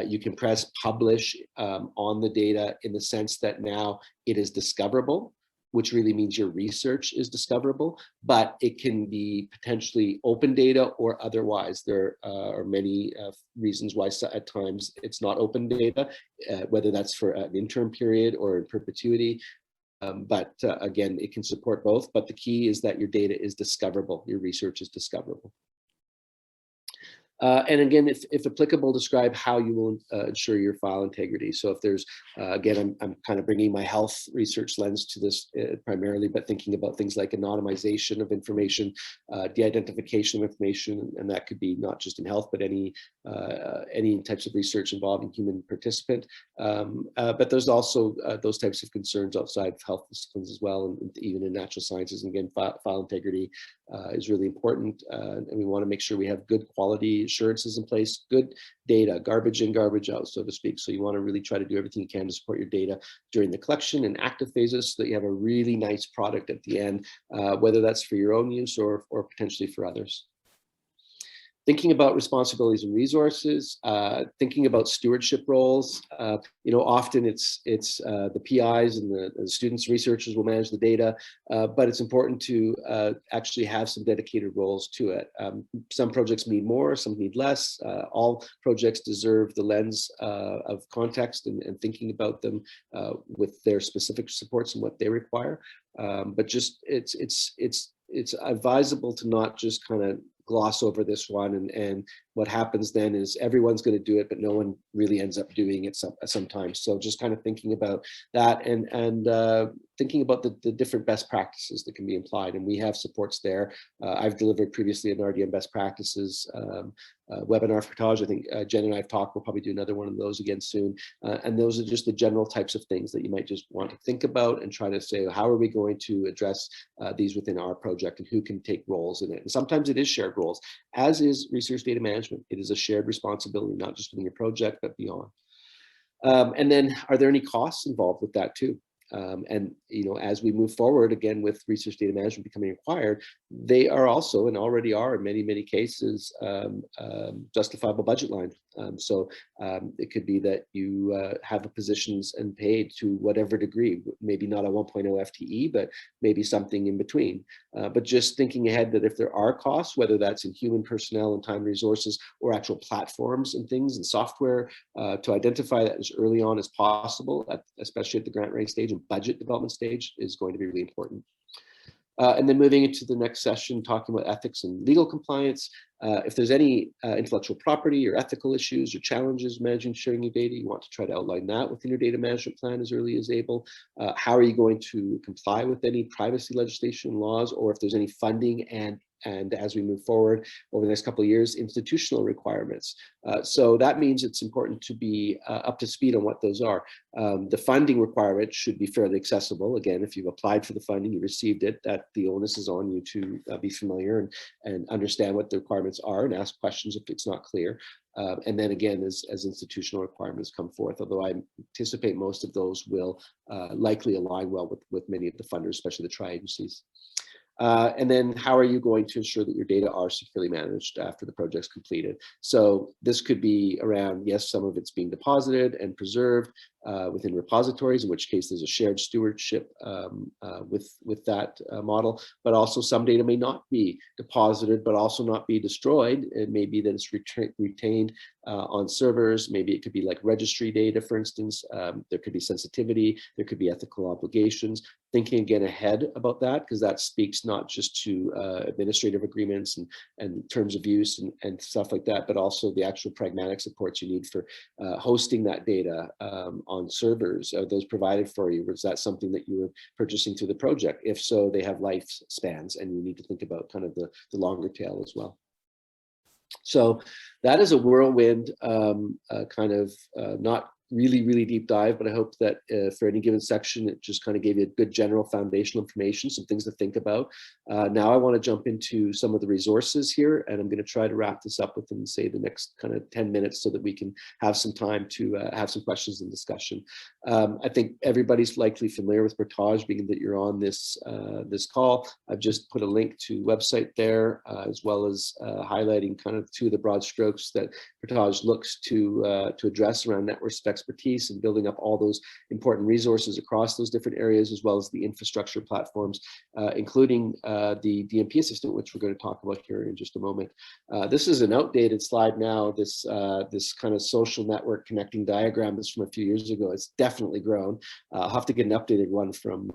Speaker 2: You can press publish on the data in the sense that now it is discoverable, which really means your research is discoverable, but it can be potentially open data or otherwise. There are many reasons why at times it's not open data, whether that's for an interim period or in perpetuity. But again, it can support both, but the key is that your data is discoverable, your research is discoverable. And again, if applicable, describe how you will ensure your file integrity. So if there's, again, I'm kind of bringing my health research lens to this primarily, but thinking about things like anonymization of information, de-identification of information, and that could be not just in health, but any types of research involving human participant. But there's also those types of concerns outside of health disciplines as well, and even in natural sciences. And again, file integrity is really important, and we want to make sure we have good quality assurances in place, good data, garbage in, garbage out, so to speak. So you want to really try to do everything you can to support your data during the collection and active phases so that you have a really nice product at the end, whether that's for your own use or potentially for others. Thinking about responsibilities and resources, thinking about stewardship roles. Often it's the PIs and the students, researchers will manage the data, but it's important to actually have some dedicated roles to it. Some projects need more, some need less. All projects deserve the lens of context and thinking about them with their specific supports and what they require. But just it's advisable to not just kind of gloss over this one, and what happens then is everyone's going to do it, but no one really ends up doing it sometimes. So just kind of thinking about that and thinking about the different best practices that can be applied, and we have supports there. I've delivered previously an RDM best practices webinar for Portage. I think Jen and I have talked. We'll probably do another one of those again soon. And those are just the general types of things that you might just want to think about and try to say, how are we going to address these within our project, and who can take roles in it? And sometimes it is shared roles, as is research data management. It is a shared responsibility, not just within your project, but beyond. And then, are there any costs involved with that too? And as we move forward again with research data management becoming required, they are also, and already are in many cases, justifiable budget line. So it could be that you have positions and paid to whatever degree, maybe not a 1.0 FTE, but maybe something in between. But just thinking ahead that if there are costs, whether that's in human personnel and time resources or actual platforms and things and software, to identify that as early on as possible, especially at the grant writing stage and budget development stage, is going to be really important. And then moving into the next session, talking about ethics and legal compliance. If there's any intellectual property or ethical issues or challenges managing sharing your data, you want to try to outline that within your data management plan as early as able. How are you going to comply with any privacy legislation and laws, or if there's any funding and and as we move forward over the next couple of years, institutional requirements. So that means it's important to be up to speed on what those are. The funding requirement should be fairly accessible. Again, if you've applied for the funding, you received it, that the onus is on you to be familiar and understand what the requirements are and ask questions if it's not clear. And then again, as institutional requirements come forth, although I anticipate most of those will likely align well with many of the funders, especially the tri-agencies. And then how are you going to ensure that your data are securely managed after the project's completed? So this could be around, yes, some of it's being deposited and preserved within repositories, in which case there's a shared stewardship with that model, but also some data may not be deposited, but also not be destroyed. It may be that it's retained on servers. Maybe it could be like registry data, for instance. There could be sensitivity, there could be ethical obligations. Thinking again ahead about that, because that speaks not just to administrative agreements and terms of use and stuff like that, but also the actual pragmatic supports you need for hosting that data on servers. Are those provided for you? Was that something that you were purchasing through the project? If so, they have lifespans, and you need to think about kind of the longer tail as well. So that is a whirlwind kind of not really deep dive, but I hope that for any given section, it just kind of gave you a good general foundational information, some things to think about. Now I want to jump into some of the resources here, and I'm going to try to wrap this up within, say, the next kind of 10 minutes so that we can have some time to have some questions and discussion. I think everybody's likely familiar with Portage, being that you're on this this call. I've just put a link to website there, as well as highlighting kind of two of the broad strokes that Portage looks to address around network expertise and building up all those important resources across those different areas, as well as the infrastructure platforms, including the DMP Assistant, which we're going to talk about here in just a moment. This is an outdated slide now. This kind of social network connecting diagram is from a few years ago. It's definitely grown. I'll have to get an updated one from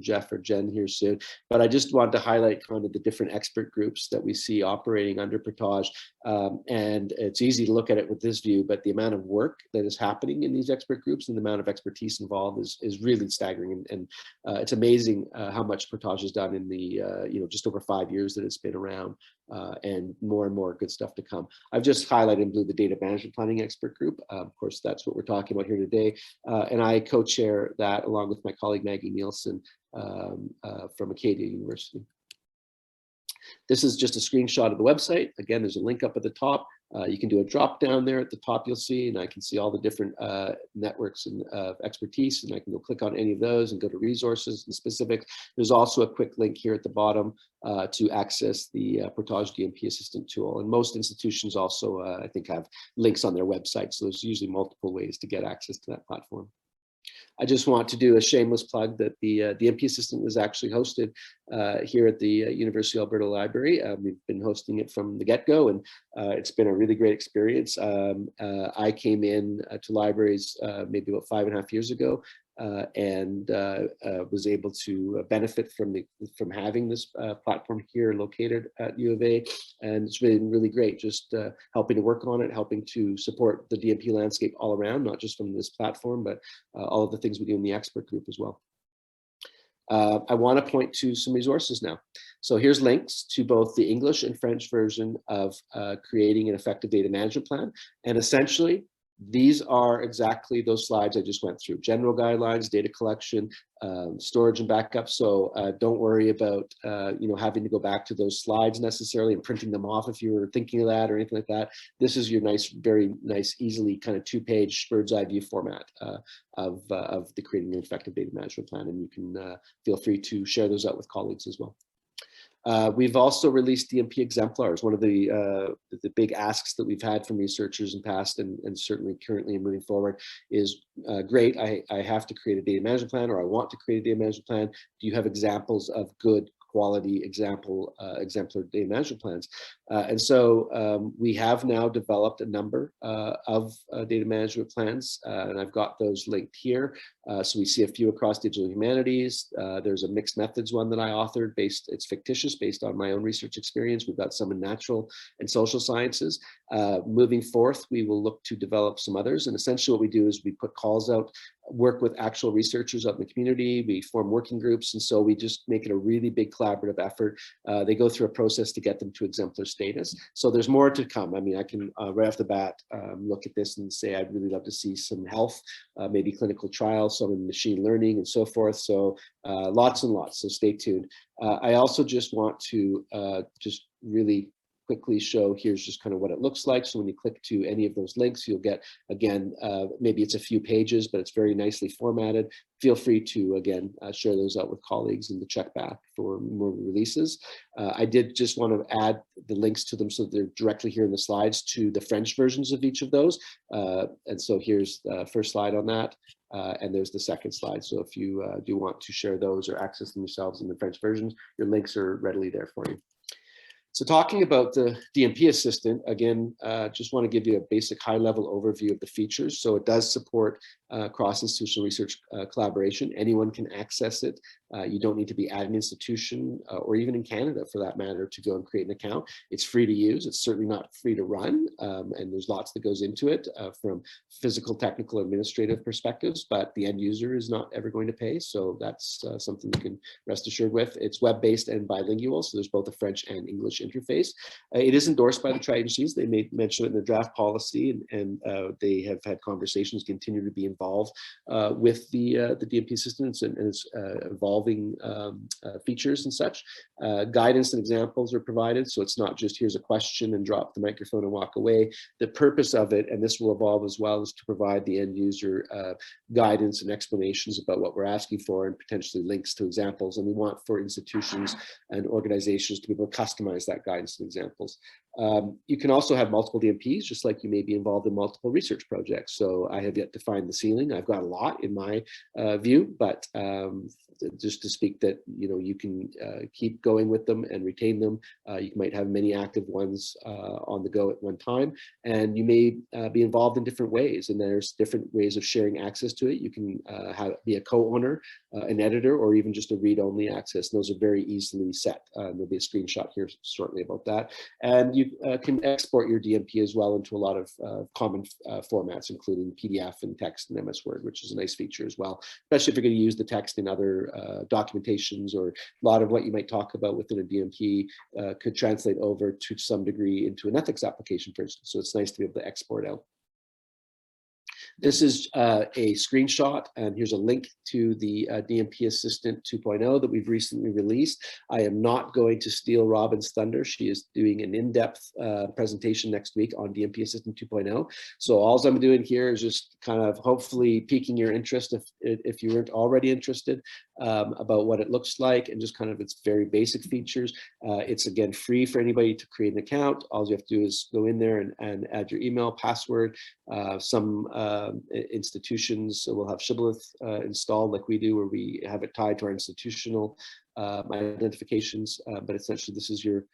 Speaker 2: Jeff or Jen here soon. But I just wanted to highlight kind of the different expert groups that we see operating under Portage. And it's easy to look at it with this view, but the amount of work that is happening in these expert groups and the amount of expertise involved is really staggering. And it's amazing how much Portage has done in the just over 5 years that it's been around, and more good stuff to come. I've just highlighted in blue the data management planning expert group. Of course, that's what we're talking about here today. And I co-chair that along with my colleague Maggie Nielsen from Acadia University. This is just a screenshot of the website. Again, there's a link up at the top. You can do a drop down there at the top, you'll see, and I can see all the different networks and expertise, and I can go click on any of those and go to resources and specifics. There's also a quick link here at the bottom to access the Portage DMP Assistant tool. And most institutions also, I think, have links on their website. So there's usually multiple ways to get access to that platform. I just want to do a shameless plug that the DMP Assistant was actually hosted here at the University of Alberta Library. We've been hosting it from the get-go, and it's been a really great experience. I came in to libraries maybe about 5.5 years ago, and was able to benefit from having this platform here located at U of A, and it's been really great just helping to work on it, helping to support the DMP landscape all around, not just from this platform, but all of the things we do in the expert group as well. I want to point to some resources now. So here's links to both the English and French version of creating an effective data management plan, and essentially these are exactly those slides I just went through: general guidelines, data collection, storage and backup. So don't worry about having to go back to those slides necessarily and printing them off if you were thinking of that or anything like that. This is your very nice, easily kind of 2-page bird's eye view format of the creating an effective data management plan, and you can feel free to share those out with colleagues as well. We've also released DMP exemplars. One of the big asks that we've had from researchers in past and certainly currently and moving forward is, great, I have to create a data management plan, or I want to create a data management plan. Do you have examples of good quality exemplar data management plans? And so we have now developed a number of data management plans, and I've got those linked here. So we see a few across digital humanities. There's a mixed methods one that I authored, it's fictitious, based on my own research experience. We've got some in natural and social sciences. Moving forth, we will look to develop some others. And essentially what we do is we put calls out work with actual researchers out in the community. We form working groups, and so we just make it a really big collaborative effort. They go through a process to get them to exemplar status. So there's more to come. I mean, I can right off the bat look at this and say I'd really love to see some health, maybe clinical trials, some in machine learning and so forth. So lots and lots, so stay tuned. I also just want to just really quickly show, here's just kind of what it looks like. So when you click to any of those links, you'll get, again, maybe it's a few pages, but it's very nicely formatted. Feel free to, again, share those out with colleagues and to check back for more releases. I did just want to add the links to them so they're directly here in the slides to the French versions of each of those. And so here's the first slide on that. And there's the second slide. So if you do want to share those or access them yourselves in the French versions, your links are readily there for you. So talking about the DMP Assistant, again, just want to give you a basic high-level overview of the features. So it does support cross-institutional research collaboration. Anyone can access it. You don't need to be at an institution or even in Canada, for that matter, to go and create an account. It's free to use. It's certainly not free to run, and there's lots that goes into it from physical, technical, administrative perspectives, but the end user is not ever going to pay. So that's something you can rest assured with. It's web-based and bilingual, so there's both a French and English interface. It is endorsed by the tri-agencies. They may mention it in the draft policy, and they have had conversations, continue to be involved with the DMP Assistants and its evolving features and such. Guidance and examples are provided, so it's not just here's a question and drop the microphone and walk away. The purpose of it, and this will evolve as well, is to provide the end user guidance and explanations about what we're asking for, and potentially links to examples. And we want for institutions and organizations to be able to customize that guidance and examples. You can also have multiple DMPs, just like you may be involved in multiple research projects. So I have yet to find the ceiling. I've got a lot in my view, but just to speak that, you know, you can keep going with them and retain them. You might have many active ones on the go at one time, and you may be involved in different ways, and there's different ways of sharing access to it. You can be a co-owner, an editor, or even just a read-only access. And those are very easily set. There'll be a screenshot here shortly about that. And you can export your DMP as well into a lot of common formats, including PDF and text and MS Word, which is a nice feature as well, especially if you're going to use the text in other documentations, or a lot of what you might talk about within a DMP could translate over to some degree into an ethics application, for instance. So it's nice to be able to export out. This is a screenshot, and here's a link to the DMP Assistant 2.0 that we've recently released. I am not going to steal Robin's thunder. She is doing an in-depth presentation next week on DMP Assistant 2.0. So all I'm doing here is just kind of hopefully piquing your interest, if you weren't already interested, about what it looks like and just kind of its very basic features. It's, again, free for anybody to create an account. All you have to do is go in there and add your email, password. Some institutions will have Shibboleth installed like we do, where we have it tied to our institutional identifications, but essentially this is your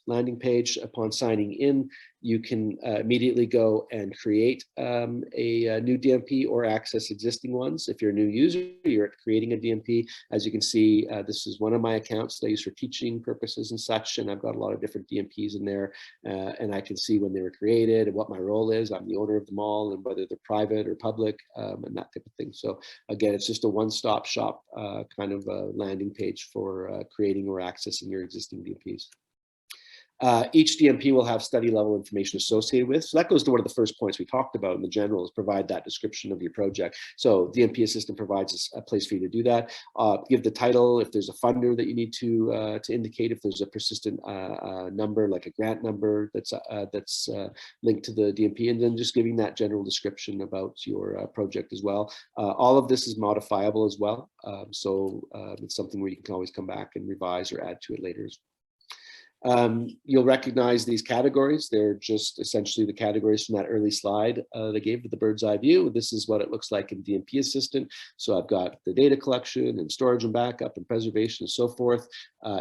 Speaker 2: landing page. Upon signing in, you can immediately go and create a new DMP or access existing ones. If you're a new user, you're creating a DMP. As you can see, this is one of my accounts that I use for teaching purposes and such, and I've got a lot of different DMPs in there, and I can see when they were created and what my role is. I'm the owner of them all, and whether they're private or public, and that type of thing. So again, it's just a one-stop shop kind of landing page for creating or accessing your existing DMPs. Each DMP will have study level information associated with. So that goes to one of the first points we talked about in the general, is provide that description of your project. So DMP Assistant provides a place for you to do that. Give the title, if there's a funder that you need to indicate, if there's a persistent number, like a grant number that's linked to the DMP, and then just giving that general description about your project as well. All of this is modifiable as well. So it's something where you can always come back and revise or add to it later. You'll recognize these categories. They're just essentially the categories from that early slide they gave with the bird's eye view. This is what it looks like in DMP Assistant. So I've got the data collection and storage and backup and preservation and so forth.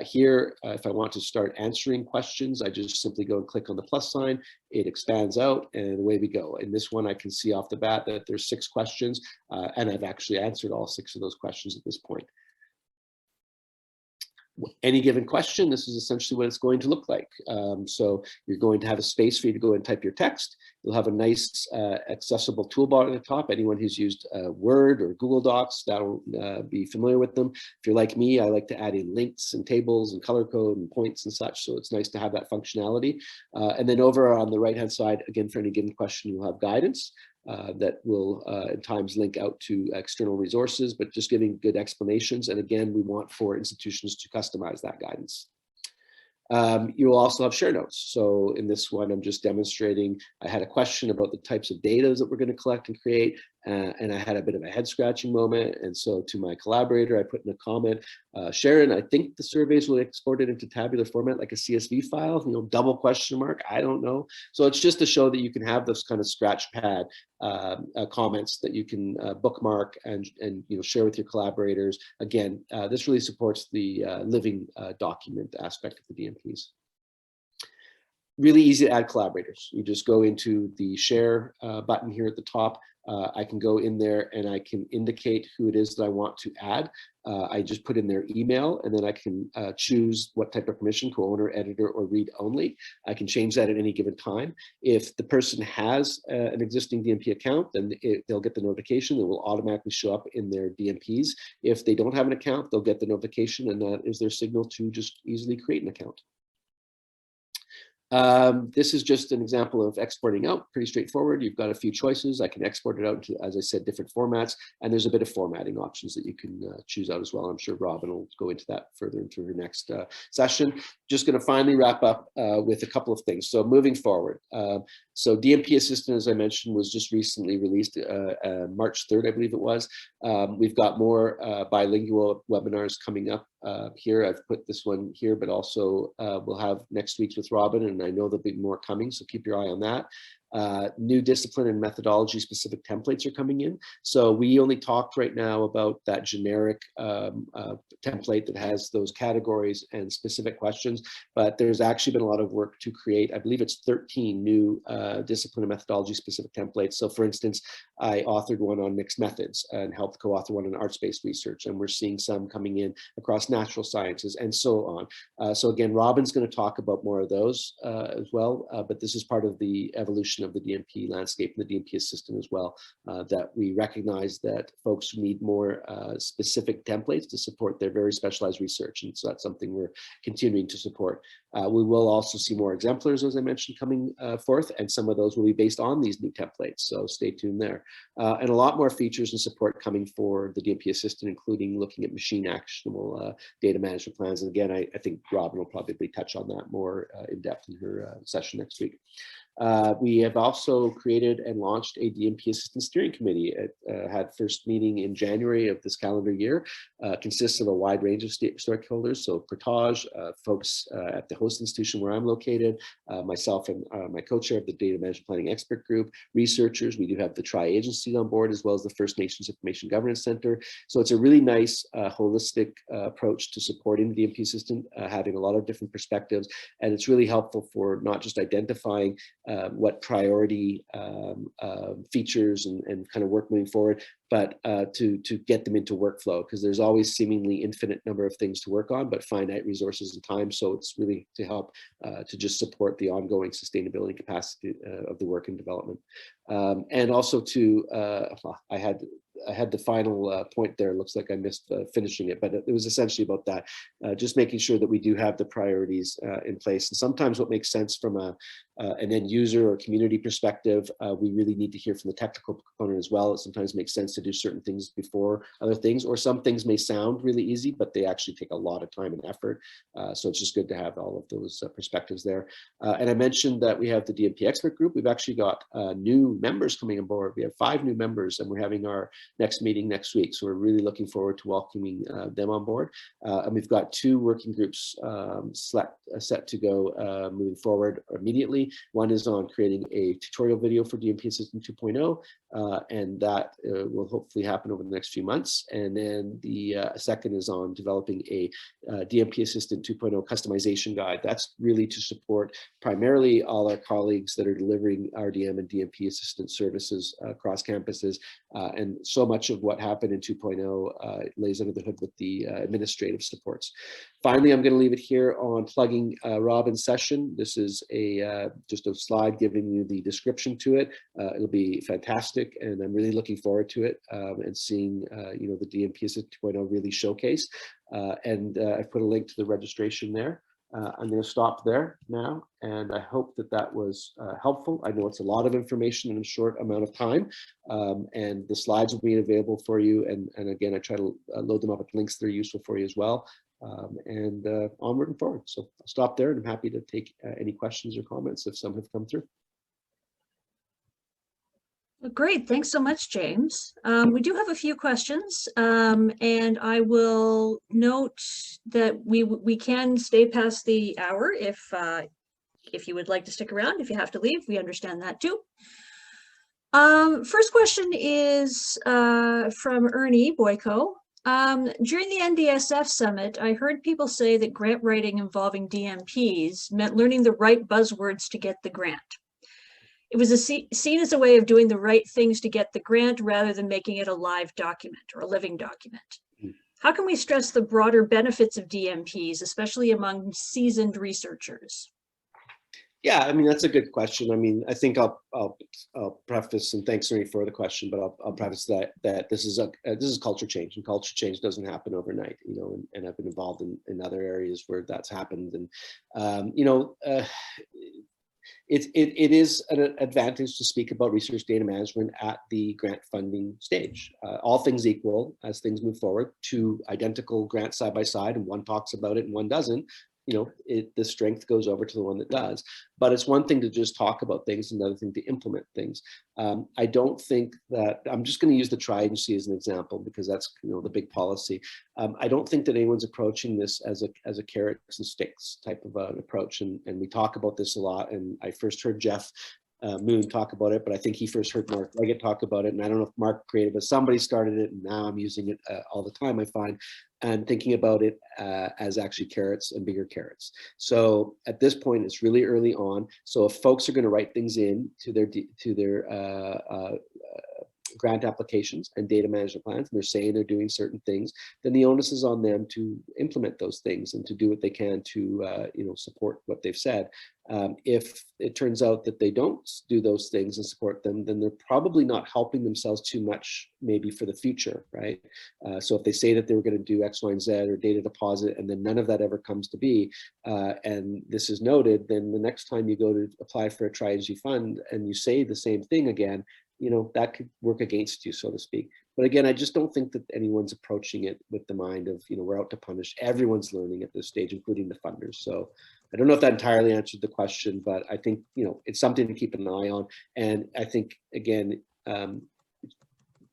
Speaker 2: Here, if I want to start answering questions, I just simply go and click on the plus sign. It expands out and away we go. In this one, I can see off the bat that there's 6 questions, and I've actually answered all 6 of those questions at this point. any given question, this is essentially what it's going to look like. So you're going to have a space for you to go and type your text. You'll have a nice accessible toolbar at the top. Anyone who's used Word or Google Docs, that'll be familiar with them. If you're like me, I like to add in links and tables and color code and points and such. So it's nice to have that functionality. And then over on the right-hand side, again, for any given question, you'll have guidance. That will at times link out to external resources, but just giving good explanations. And again, we want for institutions to customize that guidance. You'll also have share notes. So in this one, I'm just demonstrating, I had a question about the types of data that we're going to collect and create, and I had a bit of a head scratching moment. And so to my collaborator, I put in a comment, Sharon, I think the surveys will export it into tabular format like a CSV file, double question mark, I don't know. So it's just to show that you can have this kind of scratch pad comments that you can bookmark and share with your collaborators. Again, this really supports the living document aspect of the DMPs. Really easy to add collaborators. You just go into the share button here at the top. I can go in there and I can indicate who it is that I want to add. I just put in their email, and then I can choose what type of permission, co-owner, editor, or read only. I can change that at any given time. If the person has an existing DMP account, then they'll get the notification. It will automatically show up in their DMPs. If they don't have an account, they'll get the notification, and that is their signal to just easily create an account. This is just an example of exporting out, pretty straightforward. You've got a few choices. I can export it out into, as I said, different formats, and there's a bit of formatting options that you can choose out as well. I'm sure Robin will go into that further into her next session. Just going to finally wrap up with a couple of things. So moving forward, so DMP Assistant, as I mentioned, was just recently released March 3rd, I believe it was. We've got more bilingual webinars coming up here. I've put this one here, but also we'll have next week's with Robin, and I know there'll be more coming, so keep your eye on that. New discipline and methodology specific templates are coming in. So we only talked right now about that generic template that has those categories and specific questions, but there's actually been a lot of work to create, I believe it's 13 new discipline and methodology specific templates. So for instance, I authored one on mixed methods and helped co-author one on arts-based research, and we're seeing some coming in across natural sciences and so on. So again, Robin's going to talk about more of those as well, but this is part of the evolution of the DMP landscape and the DMP Assistant as well, that we recognize that folks need more specific templates to support their very specialized research, and so that's something we're continuing to support. We will also see more exemplars, as I mentioned, coming forth, and some of those will be based on these new templates, so stay tuned there. And a lot more features and support coming for the DMP Assistant, including looking at machine actionable data management plans. And again, I think Robin will probably touch on that more in depth in her session next week. We have also created and launched a DMP Assistant Steering Committee. It had first meeting in January of this calendar year. Consists of a wide range of stakeholders, so Portage, folks at the host institution where I'm located, myself and my co-chair of the Data Management Planning Expert Group, researchers. We do have the tri-agencies on board, as well as the First Nations Information Governance Center. So it's a really nice holistic approach to supporting the DMP Assistant, having a lot of different perspectives, and it's really helpful for not just identifying what priority features and kind of work moving forward, but to get them into workflow, because there's always seemingly infinite number of things to work on, but finite resources and time. So it's really to help to just support the ongoing sustainability capacity of the work and development. And also to, I had the final point there. It looks like I missed finishing it, but it was essentially about that, just making sure that we do have the priorities in place. And sometimes what makes sense from an end user or community perspective, we really need to hear from the technical component as well. It sometimes makes sense to do certain things before other things, or some things may sound really easy, but they actually take a lot of time and effort. So it's just good to have all of those perspectives there. And I mentioned that we have the DMP Expert Group. We've actually got new members coming on board. We have 5 new members, and we're having our next meeting next week. So we're really looking forward to welcoming them on board. And we've got 2 working groups set to go moving forward immediately. One is on creating a tutorial video for DMP Assistant 2.0, and that will hopefully happen over the next few months. And then the second is on developing a DMP Assistant 2.0 customization guide. That's really to support primarily all our colleagues that are delivering RDM and DMP Assistant services across campuses, and so much of what happened in 2.0 lays under the hood with the administrative supports. Finally, I'm going to leave it here on plugging Robin's session. This is just a slide giving you the description to it. It'll be fantastic, and I'm really looking forward to it and seeing the DMP Assistant 2.0 really showcase. I've put a link to the registration there. I'm going to stop there now, and I hope that that was helpful. I know it's a lot of information in a short amount of time, and the slides will be available for you. And again, I try to load them up with links that are useful for you as well, and onward and forward. So I'll stop there, and I'm happy to take any questions or comments if some have come through.
Speaker 1: Great, thanks so much, James. We do have a few questions, and I will note that we can stay past the hour if you would like to stick around. If you have to leave, we understand that too. First question is from Ernie Boyko. During the NDSF summit, I heard people say that grant writing involving DMPs meant learning the right buzzwords to get the grant. It was seen as a way of doing the right things to get the grant rather than making it a live document or a living document. How can we stress the broader benefits of DMPs, especially among seasoned researchers?
Speaker 2: Yeah, I mean, that's a good question. I mean, I think I'll preface, and thanks Ernie for the question, but I'll preface that this is culture change, and culture change doesn't happen overnight, and I've been involved in other areas where that's happened, and it is an advantage to speak about research data management at the grant funding stage. All things equal, as things move forward, two identical grants side by side, and one talks about it and one doesn't, the strength goes over to the one that does. But it's one thing to just talk about things, another thing to implement things. I don't think that, I'm just going to use the tri-agency as an example because that's the big policy. I don't think that anyone's approaching this as a carrots and sticks type of an approach, and we talk about this a lot. And I first heard Jeff Moon talk about it, but I think he first heard Mark Leggett talk about it, and I don't know if Mark created, but somebody started it, and now I'm using it all the time, I find, and thinking about it as actually carrots and bigger carrots. So at this point, it's really early on. So if folks are going to write things in to their grant applications and data management plans, and they're saying they're doing certain things, then the onus is on them to implement those things and to do what they can to support what they've said. If it turns out that they don't do those things and support them, then they're probably not helping themselves too much, maybe for the future, right? So if they say that they were going to do X, Y, and Z or data deposit, and then none of that ever comes to be, and this is noted, then the next time you go to apply for a tri-agency fund and you say the same thing again, that could work against you, so to speak. But again, I just don't think that anyone's approaching it with the mind of, we're out to punish. Everyone's learning at this stage, including the funders. So I don't know if that entirely answered the question, but I think, it's something to keep an eye on. And I think, again,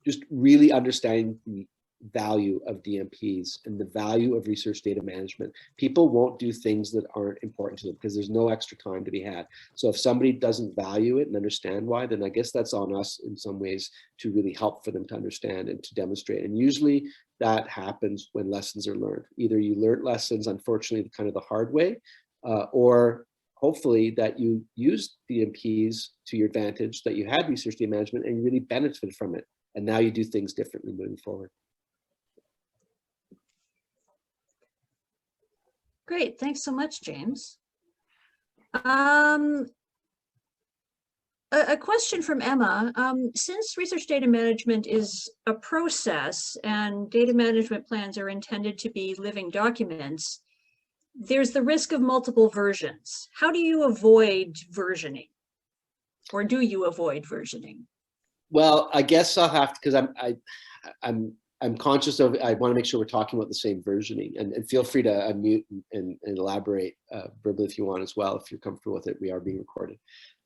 Speaker 2: just really understanding the value of DMPs and the value of research data management. People won't do things that aren't important to them because there's no extra time to be had. So if somebody doesn't value it and understand why, then I guess that's on us in some ways to really help for them to understand and to demonstrate. And usually that happens when lessons are learned. Either you learned lessons, unfortunately, kind of the hard way, or hopefully that you used DMPs to your advantage, that you had research data management and you really benefited from it. And now you do things differently moving forward.
Speaker 1: Great, thanks so much, James. A question from Emma. Since research data management is a process and data management plans are intended to be living documents, there's the risk of multiple versions. How do you avoid versioning? Or do you avoid versioning? Well, I guess I'll have to, because I'm conscious of, I want to make sure we're talking about the same versioning, and feel free to unmute and elaborate verbally if you want as well, if you're comfortable with it. We are being recorded.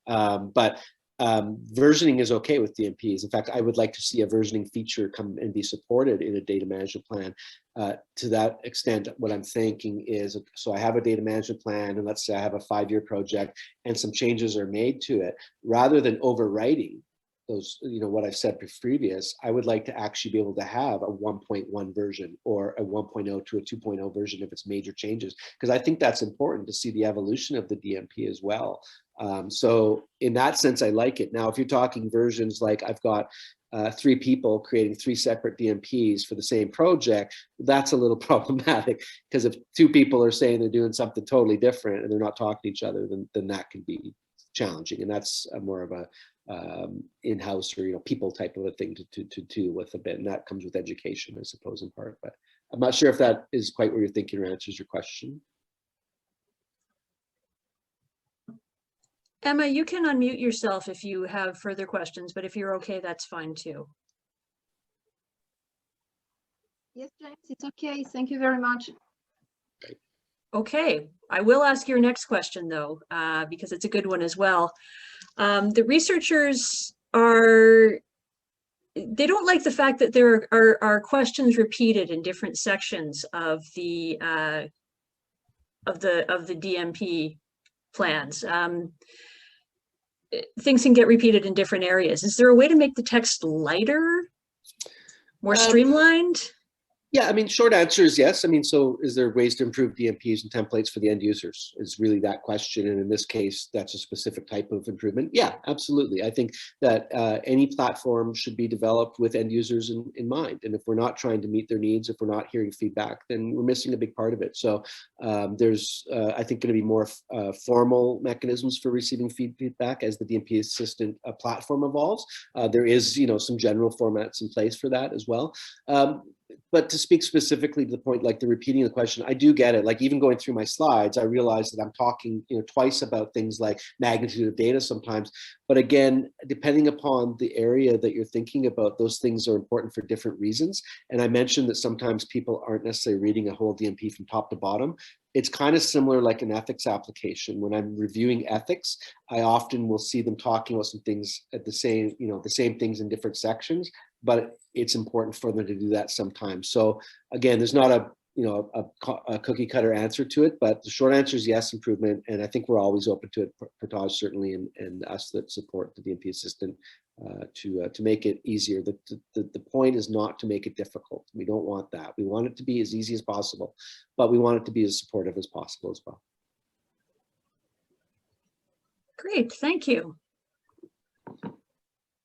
Speaker 1: But versioning is okay with DMPs. In fact, I would like to see a versioning feature come and be supported in a data management plan. To that extent, what I'm thinking is, so I have a data management plan, and let's say I have a 5-year project and some changes are made to it, rather than overwriting those, what I've said previous, I would like to actually be able to have a 1.1 version or a 1.0 to a 2.0 version if it's major changes, because I think that's important to see the evolution of the DMP as well. So in that sense, I like it. Now, if you're talking versions like I've got
Speaker 2: 3 people creating 3 separate DMPs for the same project, that's a little problematic, because if 2 people are saying they're doing something totally different and they're not talking to each other, then that can be challenging. And that's more of a in-house or people type of a thing to deal with a bit, and that comes with education, I suppose, in part. But I'm not sure if that is quite what you're thinking or answers your question.
Speaker 1: Emma, you can unmute yourself if you have further questions, but if you're okay, that's fine too.
Speaker 3: Yes, James, it's okay. Thank you very much.
Speaker 1: Okay, I will ask your next question though, because it's a good one as well. The researchers they don't like the fact that there are questions repeated in different sections of the DMP plans. Things can get repeated in different areas. Is there a way to make the text lighter, more streamlined?
Speaker 2: Yeah, I mean, short answer is yes. I mean, so is there ways to improve DMPs and templates for the end users? Is really that question. And in this case, that's a specific type of improvement. Yeah, absolutely. I think that any platform should be developed with end users in mind. And if we're not trying to meet their needs, if we're not hearing feedback, then we're missing a big part of it. So there's, I think, going to be more formal mechanisms for receiving feedback as the DMP Assistant platform evolves. There is, some general formats in place for that as well. But to speak specifically to the point, like the repeating the question, I do get it. Like even going through my slides, I realize that I'm talking, twice about things like magnitude of data sometimes. But again, depending upon the area that you're thinking about, those things are important for different reasons. And I mentioned that sometimes people aren't necessarily reading a whole DMP from top to bottom. It's kind of similar like an ethics application. When I'm reviewing ethics, I often will see them talking about some things at the same, the same things in different sections, but it's important for them to do that sometimes. So again, there's not a cookie cutter answer to it, but the short answer is yes, improvement. And I think we're always open to it, Portage certainly, and us that support the DMP Assistant to make it easier. The point is not to make it difficult. We don't want that. We want it to be as easy as possible, but we want it to be as supportive as possible as well.
Speaker 1: Great, thank you.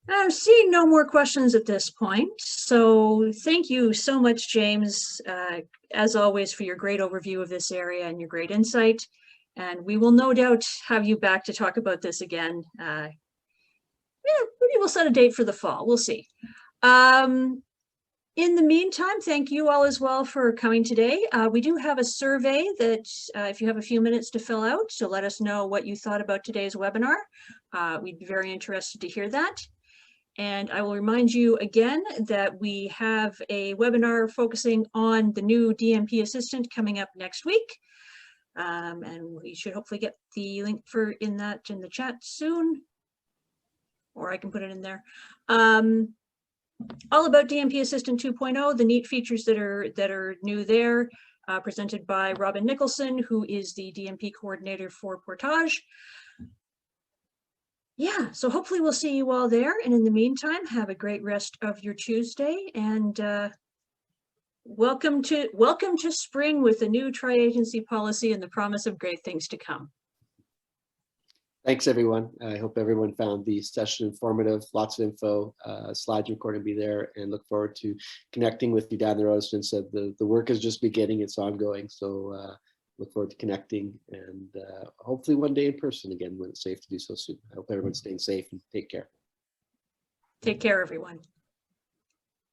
Speaker 1: I'm seeing no more questions at this point. So thank you so much, James, as always, for your great overview of this area and your great insight. And we will no doubt have you back to talk about this again. Yeah, maybe we'll set a date for the fall. We'll see. In the meantime, thank you all as well for coming today. We do have a survey that if you have a few minutes to fill out, so let us know what you thought about today's webinar. We'd be very interested to hear that. And I will remind you again that we have a webinar focusing on the new DMP Assistant coming up next week. And we should hopefully get the link in the chat soon, or I can put it in there. All about DMP Assistant 2.0, the neat features that are new there, presented by Robin Nicholson, who is the DMP coordinator for Portage. Yeah, so hopefully we'll see you all there. And in the meantime, have a great rest of your Tuesday, and welcome to spring with a new tri-agency policy and the promise of great things to come.
Speaker 2: Thanks, everyone. I hope everyone found the session informative, lots of info, slides recording be there, and look forward to connecting with you down the road. As Jen said, the work is just beginning, it's ongoing. So look forward to connecting, and hopefully one day in person again when it's safe to do so soon. I hope everyone's staying safe and take care.
Speaker 1: Take care, everyone.